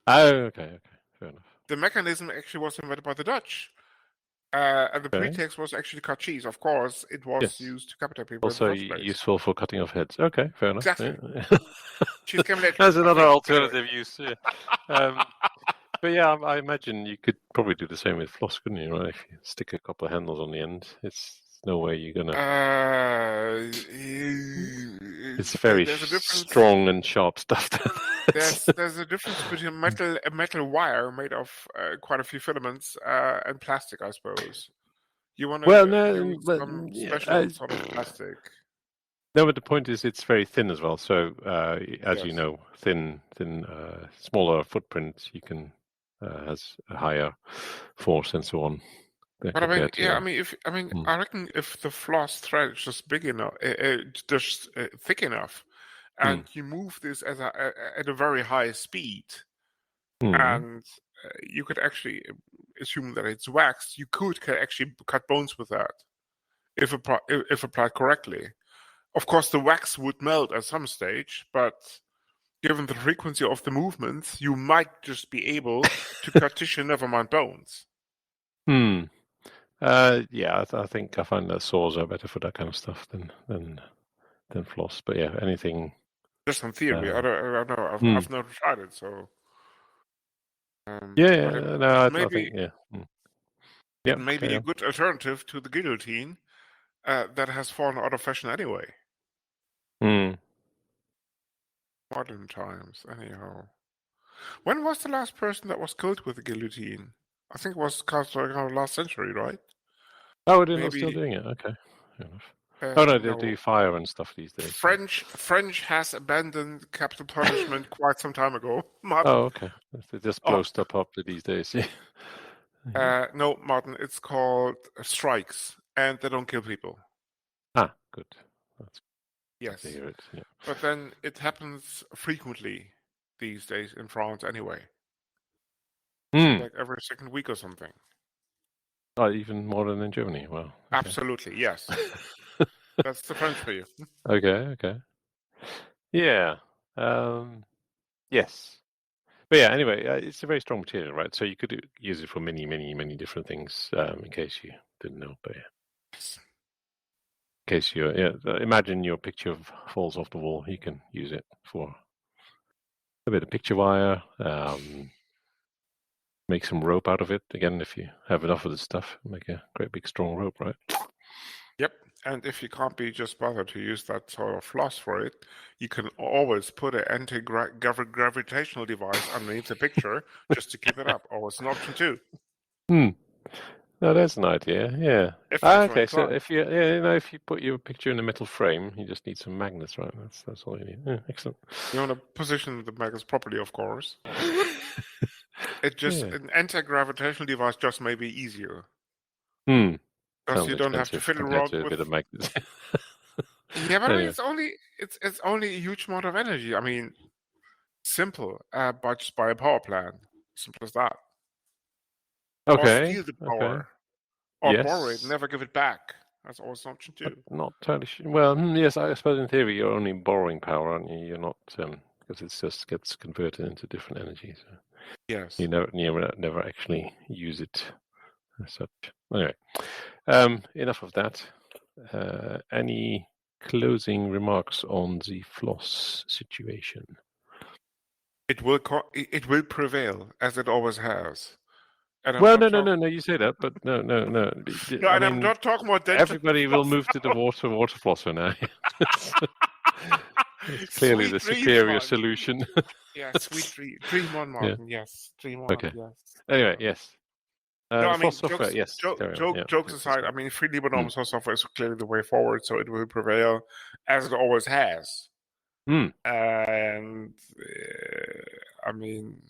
Oh, okay. Fair enough. The mechanism actually was invented by the Dutch. And the pretext was actually to cut cheese. Of course, it was used to decapitate people also in the first place. useful for cutting off heads. Okay, fair enough. Exactly. Yeah. Cheese came later. That's another alternative use. Yeah. But yeah, I imagine you could probably do the same with floss, couldn't you? Right? If you stick a couple of handles on the end, it's no way you're gonna. It's very strong and sharp stuff. There's a difference between a metal wire made of quite a few filaments and plastic, I suppose. You want Well, to no, use but some yeah, special sort of plastic. no, but the point is, it's very thin as well. So, as you Yes. know, smaller footprint, you can has a higher force and so on But I mean, compared yeah, to. I reckon if the floss thread is just big enough, just thick enough, and Mm, you move this at a very high speed, mm, and you could actually assume that it's waxed, you could actually cut bones with that if applied correctly. Of course, the wax would melt at some stage, but given the frequency of the movements, you might just be able to cut tissue, never mind bones. mm. Yeah, I think I find that saws are better for that kind of stuff than floss. But yeah, anything. Just in theory. I don't know. Mm. I've never tried it, so. Yeah, But yeah. No, I think maybe yeah. it Yeah, may be carry a on. good alternative to the guillotine that has fallen out of fashion anyway. Mm. Modern times, anyhow. When was the last person that was killed with a guillotine? I think it was last century, right? Oh, they're not still Maybe doing it. Okay, fair enough. Oh no, they do no. fire and stuff these days. So. French has abandoned capital punishment quite some time ago, Martin. Oh, okay. They just Oh, blow stuff up these days. Yeah. no, Martin. It's called strikes, and they don't kill people. Ah, good. That's good to Yes, hear it. Yeah. but then it happens frequently these days in France anyway. Mm. Like every second week or something. Oh, even more than in Germany. Wow. Okay. Absolutely, yes. That's the French for you. Okay. Okay. Yeah. Yes. But yeah. Anyway, it's a very strong material, right? So you could use it for many, many, many different things. In case you didn't know, but yeah. Yes. In case you, imagine your picture falls off the wall. You can use it for a bit of picture wire. Make some rope out of it. Again, if you have enough of this stuff, make a great big strong rope, right? Yep. And if you can't be just bothered to use that sort of floss for it, you can always put an anti-gravitational device underneath the picture just to keep it up. Always an option too. Hmm. No, that's an idea. Yeah. If you're so Okay. So inclined. if if you put your picture in a metal frame, you just need some magnets, right? That's all you need. Yeah, excellent. You want to position the magnets properly, of course. Yeah. An anti-gravitational device just may be easier. Hmm. Because Sounds you don't have to expensive fiddle compared around to a with. bit of magnets. Yeah, but I mean, Anyway. it's only a huge amount of energy. I mean, simple. Just buy a power plant. Simple as that. Or Okay. steal the Okay. power. Or borrow it, Yes. never give it back. That's always an option But too. not totally sure. Well, yes, I suppose in theory you're only borrowing power, aren't you? You're not, because it just gets converted into different energy. So Yes. you never actually use it as such. Anyway, enough of that. Any closing remarks on the floss situation? It will prevail as it always has. And I'm Well, not no, no, talking. no, no. You say that, but no, no, no. No, I and I'm mean, not talking about dental everybody will floss move to the now. water flosser now. It's clearly Sweet the dreams, superior Martin. solution. Yeah, sweet dream on, Yeah. Martin. Yes, dream on. Okay. Yes. Anyway, yes. No, The I floss mean, software, yes. Carry on. Yeah, jokes that's aside, I good. mean, free Libre Mm. software is clearly the way forward, so it will prevail as it always has. Mm. And I mean,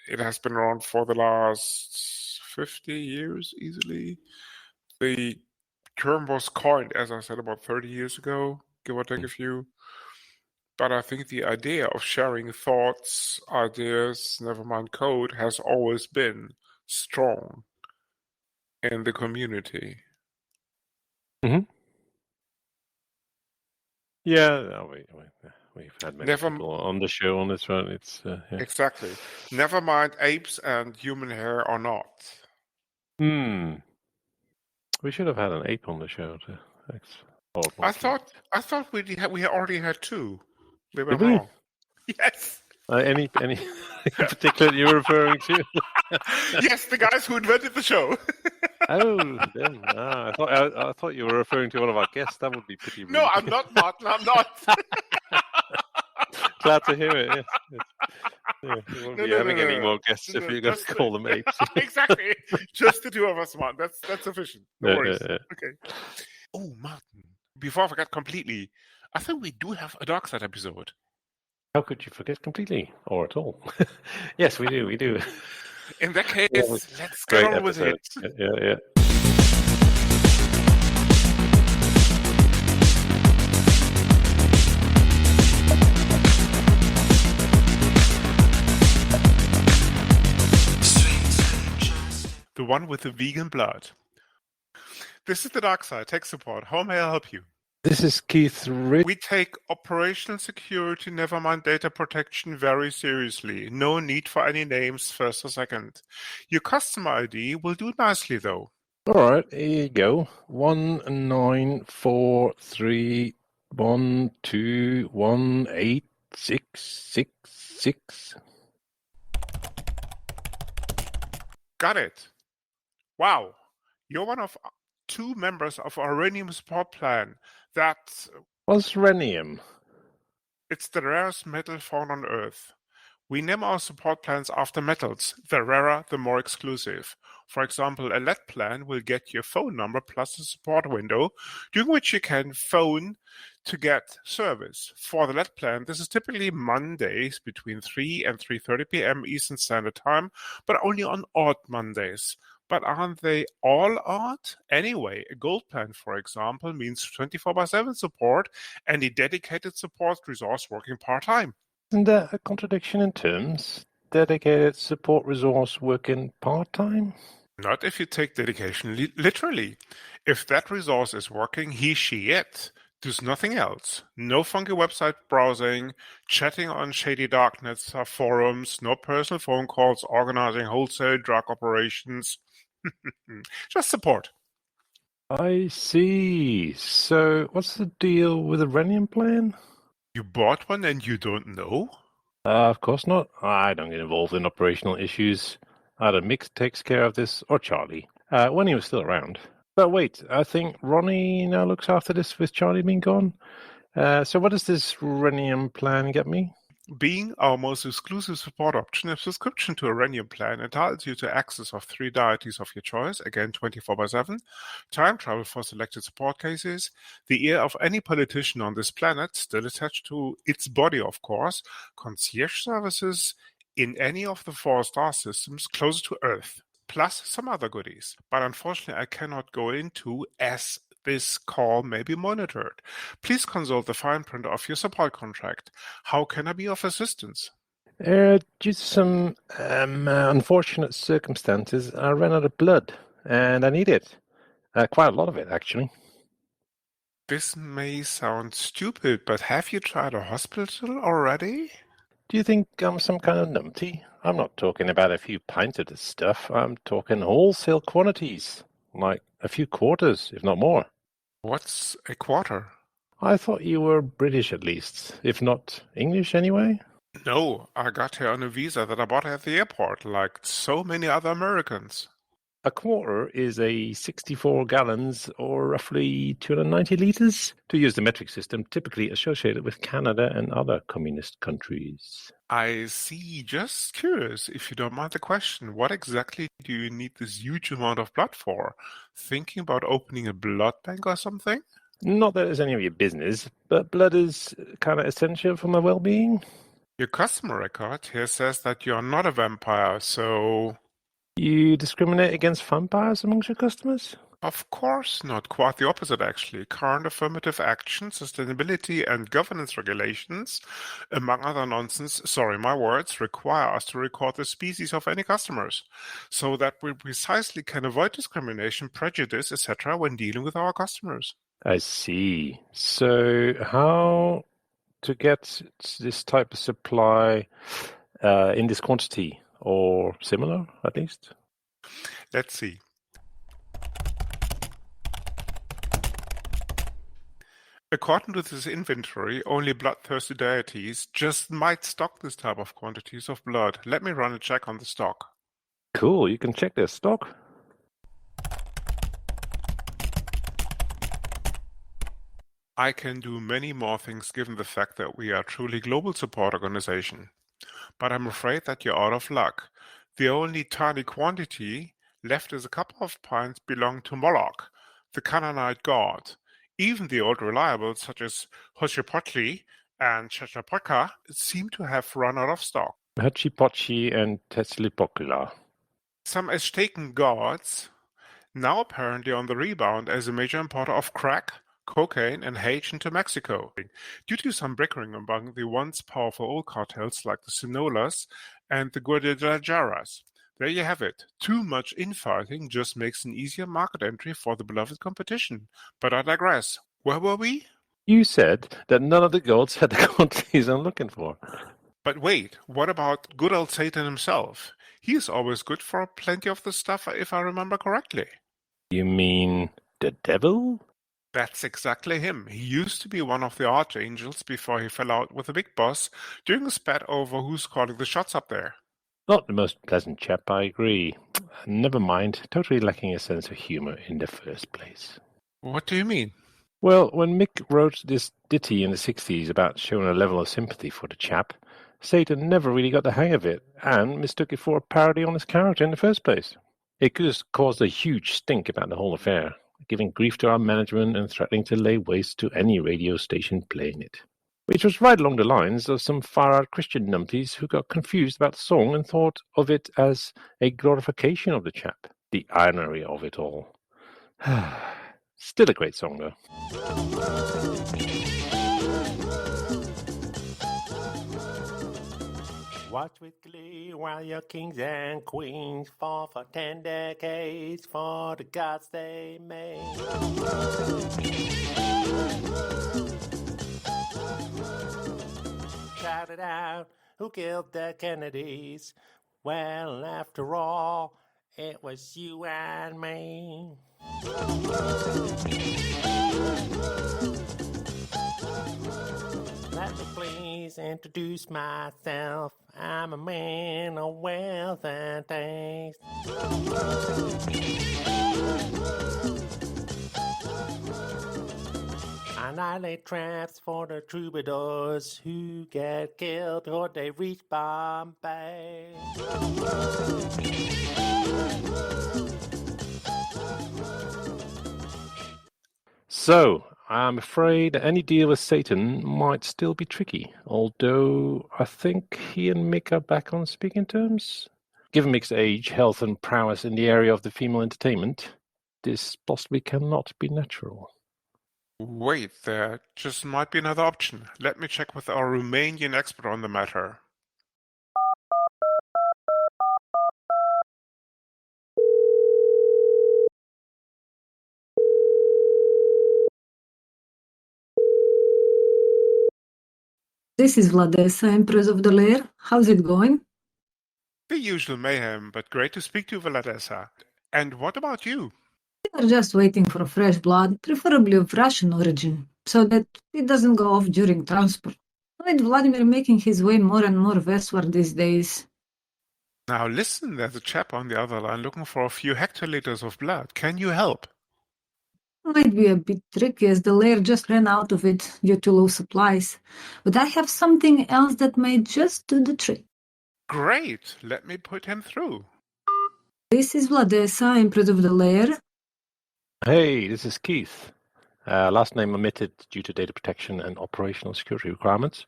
it has been around for the last 50 years easily. The term was coined, as I said, about 30 years ago, give or take a few. But I think the idea of sharing thoughts, ideas, never mind code, has always been strong in the community. Mm-hmm. Yeah, no, we've had many Never people on the show on this one. It's yeah. Exactly. Never mind apes and human hair or not. Hmm. We should have had an ape on the show to explore more, please. I thought we already had two. Maybe Did I'm we? wrong. Yes. Any in particular that you're referring to? Yes, the guys who invented the show. Oh, them. I thought you were referring to one of our guests. That would be pretty rude. No, I'm not, Martin. I'm not. Glad to hear it. Yes, yes. Yeah, we won't No, be no, having no, any no, more no. guests if No, you're going to just call them apes. exactly. Just the two of us, man. That's sufficient. No Yeah, worries. yeah, yeah. Okay. Oh, Martin. Before I forget completely, I think we do have a dark side episode. How could you forget completely or at all? Yes, we do. We do. In that case, let's get Great on with it. episodes. Yeah, yeah. The one with the vegan blood. This is the dark side, tech support. How may I help you? This is Keith Rich. We take operational security, never mind data protection, very seriously. No need for any names, first or second. Your customer ID will do nicely, though. All right, here you go. 19431218666. Got it. Wow. You're one of two members of our Rhenium support plan. What's rhenium? It's the rarest metal found on Earth. We name our support plans after metals. The rarer, the more exclusive. For example, a lead plan will get your phone number plus a support window, during which you can phone to get service. For the lead plan, this is typically Mondays between 3 and 3:30 p.m. Eastern Standard Time, but only on odd Mondays. But aren't they all odd? Anyway, a gold plan, for example, means 24/7 support and a dedicated support resource working part-time. Isn't that a contradiction in terms? Dedicated support resource working part-time? Not if you take dedication literally. If that resource is working, he, she, it does nothing else. No funky website browsing, chatting on shady darknets or forums, no personal phone calls, organizing wholesale drug operations. Just support. I see. So what's the deal with the rhenium plan? You bought one and you don't know? Of course not. I don't get involved in operational issues. Either Mick takes care of this or Charlie, when he was still around. But wait, I think Ronnie now looks after this with Charlie being gone. So what does this rhenium plan get me? Being our most exclusive support option, a subscription to a Rhenium plan entitles you to access of 3 deities of your choice, again 24/7, time travel for selected support cases, the ear of any politician on this planet, still attached to its body of course, concierge services in any of the 4 star systems closer to Earth, plus some other goodies. But unfortunately I cannot go into as this call may be monitored. Please consult the fine print of your support contract. How can I be of assistance? Due to some unfortunate circumstances, I ran out of blood, and I need it. Quite a lot of it, actually. This may sound stupid, but have you tried a hospital already? Do you think I'm some kind of numpty? I'm not talking about a few pints of this stuff. I'm talking wholesale quantities, like a few quarters, if not more. What's a quarter? I thought you were British at least, if not English anyway. No, I got here on a visa that I bought at the airport, like so many other Americans. A quarter is a 64 gallons, or roughly 290 litres, to use the metric system typically associated with Canada and other communist countries. I see. Just curious, if you don't mind the question, what exactly do you need this huge amount of blood for? Thinking about opening a blood bank or something? Not that it's any of your business, but blood is kind of essential for my well-being. Your customer record here says that you're not a vampire, so... You discriminate against vampires amongst your customers? Of course not. Quite the opposite, actually. Current affirmative action, sustainability, and governance regulations, among other nonsense, sorry, my words, require us to record the species of any customers, so that we precisely can avoid discrimination, prejudice, etc. when dealing with our customers. I see. So how to get this type of supply in this quantity, or similar, at least? Let's see. According to this inventory, only bloodthirsty deities just might stock this type of quantities of blood. Let me run a check on the stock. Cool, you can check their stock. I can do many more things given the fact that we are a truly global support organization. but I'm afraid that you're out of luck. The only tiny quantity left is a couple of pints belonging to Moloch, the Canaanite god. Even the old reliables such as Hushipotli and Shashapaka seem to have run out of stock. Hachipochi and Tetzalcoatl. Some Aztecan gods now apparently on the rebound as a major importer of crack, cocaine, and hate into Mexico, due to some bickering among the once powerful old cartels like the Sinolas and the Guadalajaras. There you have it. Too much infighting just makes an easier market entry for the beloved competition. But I digress. Where were we? You said that none of the gods had the quantities I'm looking for. But wait, what about good old Satan himself? He is always good for plenty of the stuff, if I remember correctly. You mean the devil? That's exactly him. He used to be one of the archangels before he fell out with the big boss during a spat over who's calling the shots up there. Not the most pleasant chap, I agree. Never mind, totally lacking a sense of humor in the first place. What do you mean? Well, when Mick wrote this ditty in the 60s about showing a level of sympathy for the chap, Satan never really got the hang of it and mistook it for a parody on his character in the first place. It could have caused a huge stink about the whole affair, giving grief to our management and threatening to lay waste to any radio station playing it. Which was right along the lines of some far-out Christian numpties who got confused about the song and thought of it as a glorification of the chap. The irony of it all. Still a great song, though. Watch with glee while your kings and queens fall for 10 decades for the gods they made. Shout it out, who killed the Kennedys? Well, after all, it was you and me. Let me please introduce myself. I'm a man of wealth and taste. And I lay traps for the troubadours who get killed before they reach Bombay. So, I'm afraid that any deal with Satan might still be tricky, although I think he and Mick are back on speaking terms. Given Mick's age, health, and prowess in the area of the female entertainment, this possibly cannot be natural. Wait, there just might be another option. Let me check with our Romanian expert on the matter. This is Vladesa, Empress of the Lair. How's it going? The usual mayhem, but great to speak to you, Vladesa. And what about you? We are just waiting for fresh blood, preferably of Russian origin, so that it doesn't go off during transport. With Vladimir making his way more and more westward these days. Now listen, there's a chap on the other line looking for a few hectoliters of blood. Can you help? Might be a bit tricky as the lair just ran out of it due to low supplies, but I have something else that may just do the trick. Great, let me put him through. This is Vladesa, Empress of the Lair. Hey, this is Keith. Last name omitted due to data protection and operational security requirements.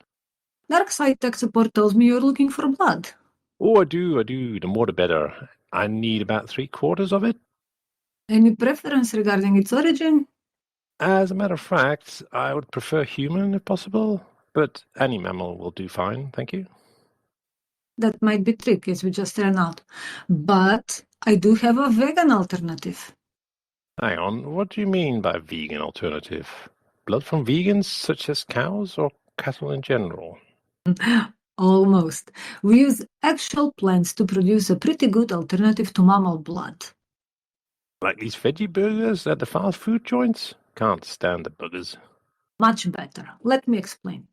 Darkside tech support tells me you're looking for blood. Oh, I do. The more the better. I need about 3/4 of it. Any preference regarding its origin? As a matter of fact, I would prefer human if possible, but any mammal will do fine, thank you. That might be tricky as we just ran out. But I do have a vegan alternative. Hang on, what do you mean by vegan alternative? Blood from vegans, such as cows or cattle in general? Almost. We use actual plants to produce a pretty good alternative to mammal blood. Like these veggie burgers at the fast food joints? Can't stand the buggers. Much better. Let me explain.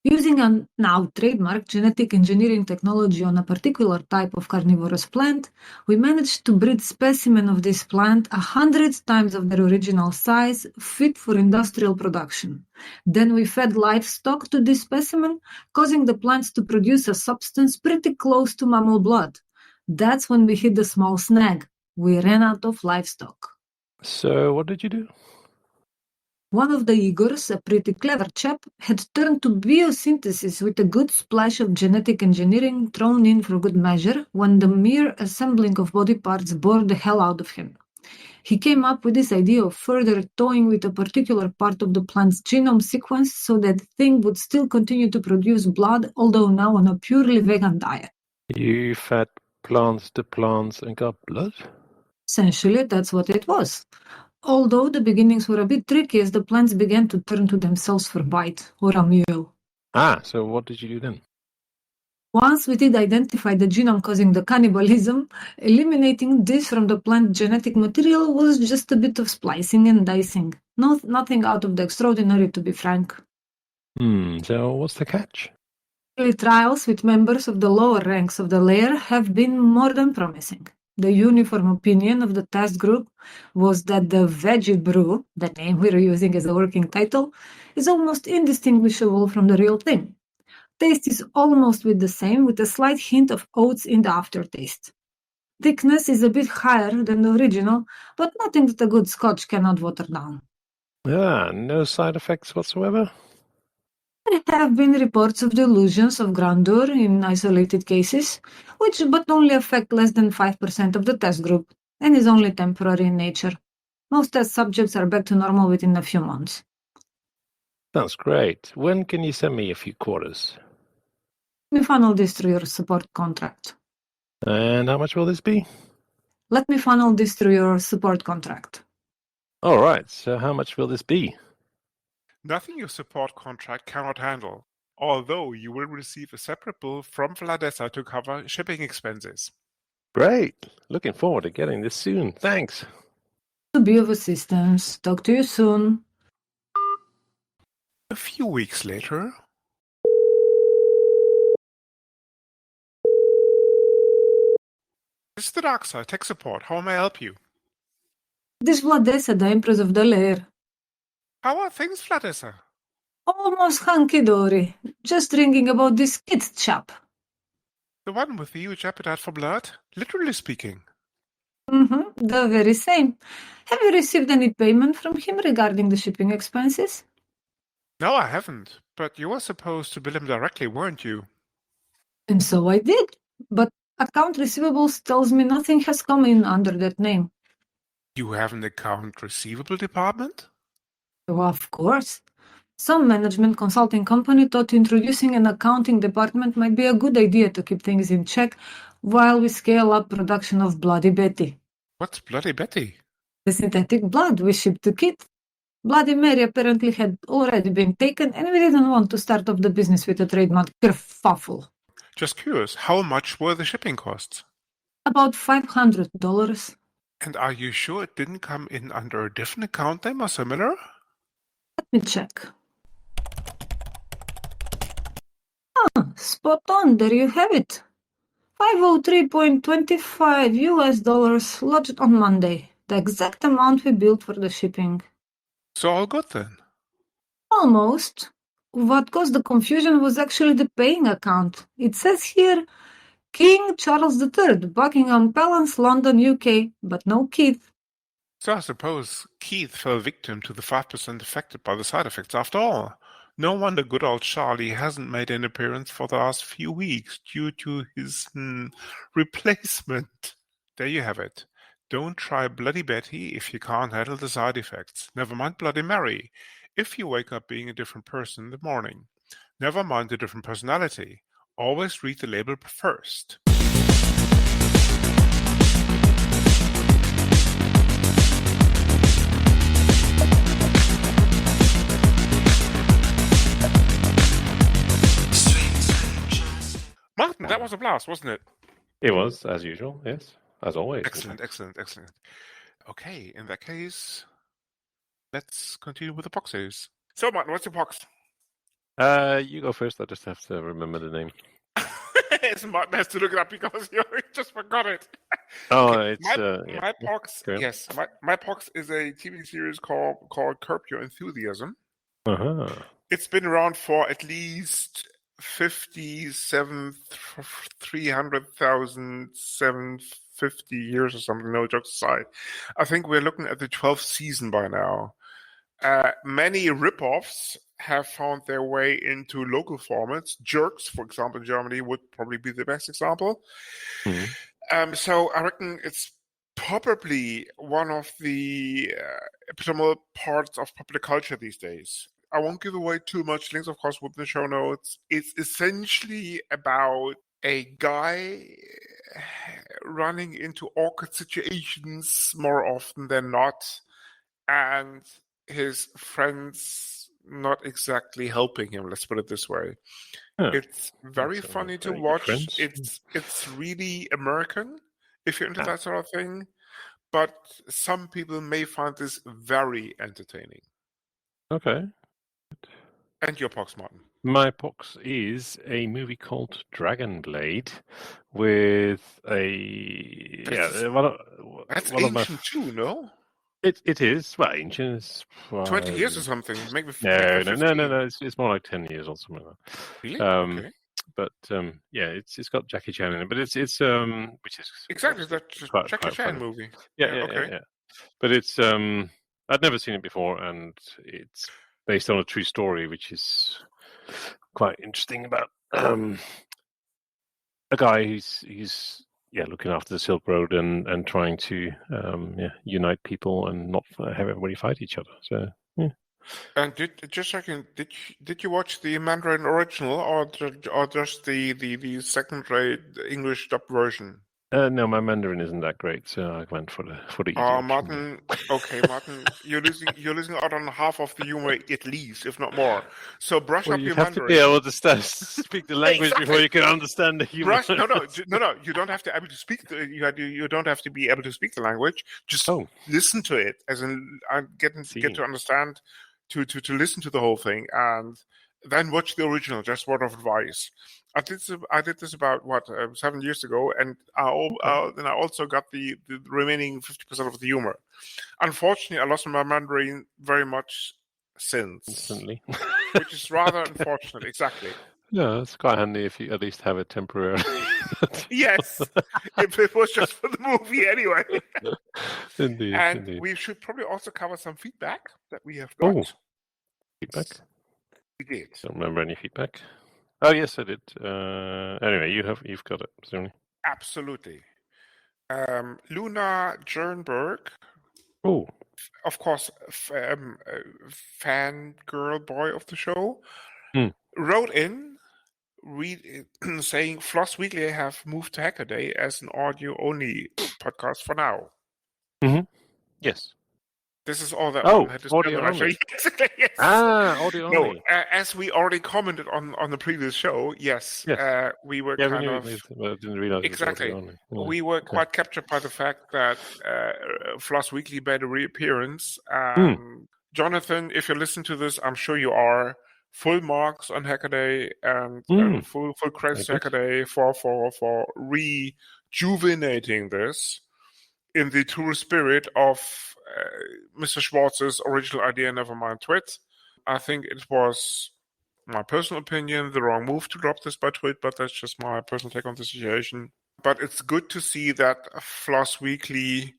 Using a now trademarked genetic engineering technology on a particular type of carnivorous plant, we managed to breed specimen of this plant 100 times of their original size, fit for industrial production. Then we fed livestock to this specimen, causing the plants to produce a substance pretty close to mammal blood. That's when we hit the small snag. We ran out of livestock. So what did you do? One of the Igors, a pretty clever chap, had turned to biosynthesis with a good splash of genetic engineering thrown in for good measure when the mere assembling of body parts bored the hell out of him. He came up with this idea of further toying with a particular part of the plant's genome sequence so that the thing would still continue to produce blood, although now on a purely vegan diet. You fed plants to plants and got blood? Essentially, that's what it was. Although the beginnings were a bit tricky as the plants began to turn to themselves for bite, or a meal. So what did you do then? Once we did identify the genome causing the cannibalism, eliminating this from the plant genetic material was just a bit of splicing and dicing. Nothing out of the extraordinary, to be frank. So what's the catch? Early trials with members of the lower ranks of the layer have been more than promising. The uniform opinion of the test group was that the veggie brew, the name we're using as a working title, is almost indistinguishable from the real thing. Taste is almost the same, with a slight hint of oats in the aftertaste. Thickness is a bit higher than the original, but nothing that a good scotch cannot water down. No side effects whatsoever? There have been reports of delusions of grandeur in isolated cases, which but only affect less than 5% of the test group, and is only temporary in nature. Most test subjects are back to normal within a few months. Sounds great. When can you send me a few quarters? Let me funnel this through your support contract. And how much will this be? Let me funnel this through your support contract. All right, so how much will this be? Nothing your support contract cannot handle, although you will receive a separate bill from Vladesa to cover shipping expenses. Great. Looking forward to getting this soon. Thanks. To be of assistance. Talk to you soon. A few weeks later, it's the dark side, tech support. How may I help you? This Vladesa, the Empress of the Lair. How are things, Vladesa? Almost hunky-dory. Just ringing about this kid chap. The one with the huge appetite for blood? Literally speaking. The very same. Have you received any payment from him regarding the shipping expenses? No, I haven't. But you were supposed to bill him directly, weren't you? And so I did. But account receivables tells me nothing has come in under that name. You have an account receivable department? Oh, of course. Some management consulting company thought introducing an accounting department might be a good idea to keep things in check while we scale up production of Bloody Betty. What's Bloody Betty? The synthetic blood we shipped to Kit. Bloody Mary apparently had already been taken, and we didn't want to start up the business with a trademark kerfuffle. Just curious, how much were the shipping costs? About $500. And are you sure it didn't come in under a different account name or similar? Let me check. Spot on, there you have it. $503.25 US lodged on Monday, the exact amount we billed for the shipping. So all good then. Almost. What caused the confusion was actually the paying account. It says here, King Charles III, Buckingham Palace, London, UK, but no Keith. So I suppose Keith fell victim to the 5% affected by the side effects after all. No wonder good old Charlie hasn't made an appearance for the last few weeks due to his replacement. There you have it. Don't try Bloody Betty if you can't handle the side effects. Never mind Bloody Mary if you wake up being a different person in the morning. Never mind the different personality. Always read the label first. Martin, that was a blast, wasn't it? It was, as usual, yes. As always. Excellent. Okay, in that case, let's continue with the boxes. So, Martin, what's your box? You go first. I just have to remember the name. Martin has to look it up because you just forgot it. Oh, Okay, it's My Pox. Go on. Yes, My Pox is a TV series called Curb Your Enthusiasm. Uh-huh. It's been around for at least 300,750 years or something. No jokes aside, I think we're looking at the 12th season by now. Many rip-offs have found their way into local formats. Jerks, for example, in Germany would probably be the best example. Mhm. So I reckon it's probably one of the epitomal parts of popular culture these days. I won't give away too much links, of course, with the show notes. It's essentially about a guy running into awkward situations more often than not, and his friends not exactly helping him. Let's put it this way. Huh. It's very That's funny to very good watch. friends. It's really American if you're into Ah. that sort of thing. But some people may find this very entertaining. Okay. And your Pox, Martin. My Pox is a movie called Dragon Blade with That's one of my ancient too, no? it is well ancient. It's, 20 years or something. Make no, 15. It's more like 10 years or something like that. Really? Okay. But yeah, it's got Jackie Chan in it, but it's which is Exactly, that Jackie Chan funny. movie. Yeah. But it's I'd never seen it before, and it's based on a true story, which is quite interesting about a guy who's looking after the Silk Road and trying to unite people and not have everybody fight each other. So yeah. And did you watch the Mandarin original or just the second-rate English dub version? No, my Mandarin isn't that great, so I went for the easy option. Martin. Okay, Martin, you're losing out on half of the humor at least, if not more. So brush up your Mandarin. You have to be able to speak the language before you can understand the humor. No. You don't have to be able to speak. You don't have to be able to speak the language. Just listen to it, as in get to understand, to listen to the whole thing, and then watch the original. Just word of advice. I did this about 7 years ago, and then I also got the remaining 50% of the humor. Unfortunately, I lost my Mandarin very much since, instantly, which is rather unfortunate. Exactly. Yeah, it's quite handy if you at least have it temporarily. Yes, if it was just for the movie anyway. Indeed. And we should probably also cover some feedback that we have got. Oh, feedback? We did. Don't remember any feedback. Oh yes, I did. Anyway, you've got it, certainly. Absolutely. Luna Jernberg. Oh, of course, fan girl boy of the show, wrote in saying Floss Weekly have moved to Hackaday as an audio-only podcast for now. Mm-hmm. Yes. This is all that one had to audio only. Yes. Audio only. No, as we already commented on the previous show, yes. We were we didn't realize exactly. It was audio only. We were quite captured by the fact that Floss Weekly made a reappearance. Jonathan, if you listen to this, I'm sure you are. Full marks on Hackaday and full credits to Hackaday for rejuvenating this in the true spirit of Mr. Schwartz's original idea, Nevermind Twit. I think it was, my personal opinion, the wrong move to drop this by Twit, but that's just my personal take on the situation. But it's good to see that Floss Weekly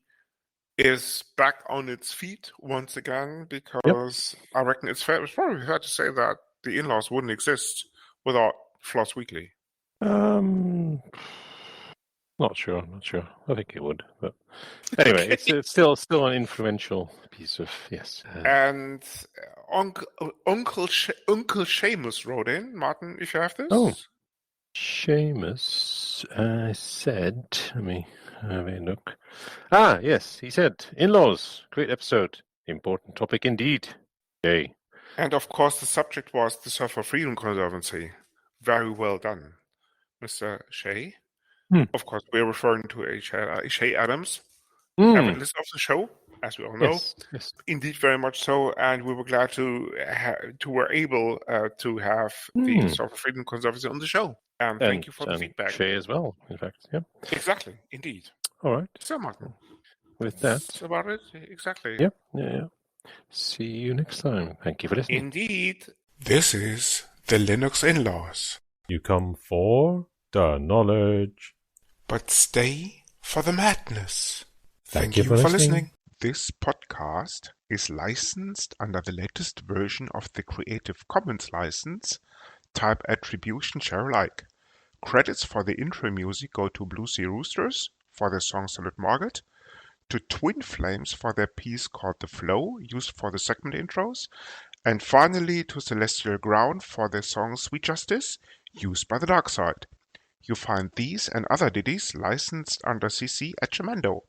is back on its feet once again, because I reckon it's probably fair to say that the in-laws wouldn't exist without Floss Weekly. Not sure. I think it would, but anyway, it's still an influential piece of And Uncle Seamus wrote in. Martin, if you have this. Oh, Seamus said. Let me have a look. Ah, yes, he said, "In-laws, great episode, important topic indeed." Yay. And of course, the subject was the Surfer Freedom Conservancy. Very well done, Mr. Shea. Of course, we're referring to Shay Adams, listener of the show. as we all know. Yes. Indeed, very much so, and we were glad to were able to have the Software Freedom Conservancy on the show. And thank you for the feedback. Shay as well, in fact. Yeah. Exactly, indeed. All right. So, Martin, With that's that, about it. Exactly. Yeah. See you next time. Thank you for listening. Indeed. This is the Linux in-laws. You come for the knowledge. But stay for the madness. Thank you for listening. This podcast is licensed under the latest version of the Creative Commons license, type Attribution Share Alike. Credits for the intro music go to Blue Sea Roosters for their song Solid Market, to Twin Flames for their piece called The Flow, used for the segment intros, and finally to Celestial Ground for their song Sweet Justice, used by the Dark Side. You find these and other ditties licensed under CC at Jamendo,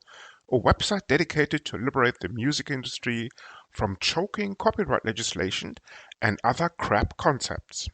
a website dedicated to liberate the music industry from choking copyright legislation and other crap concepts.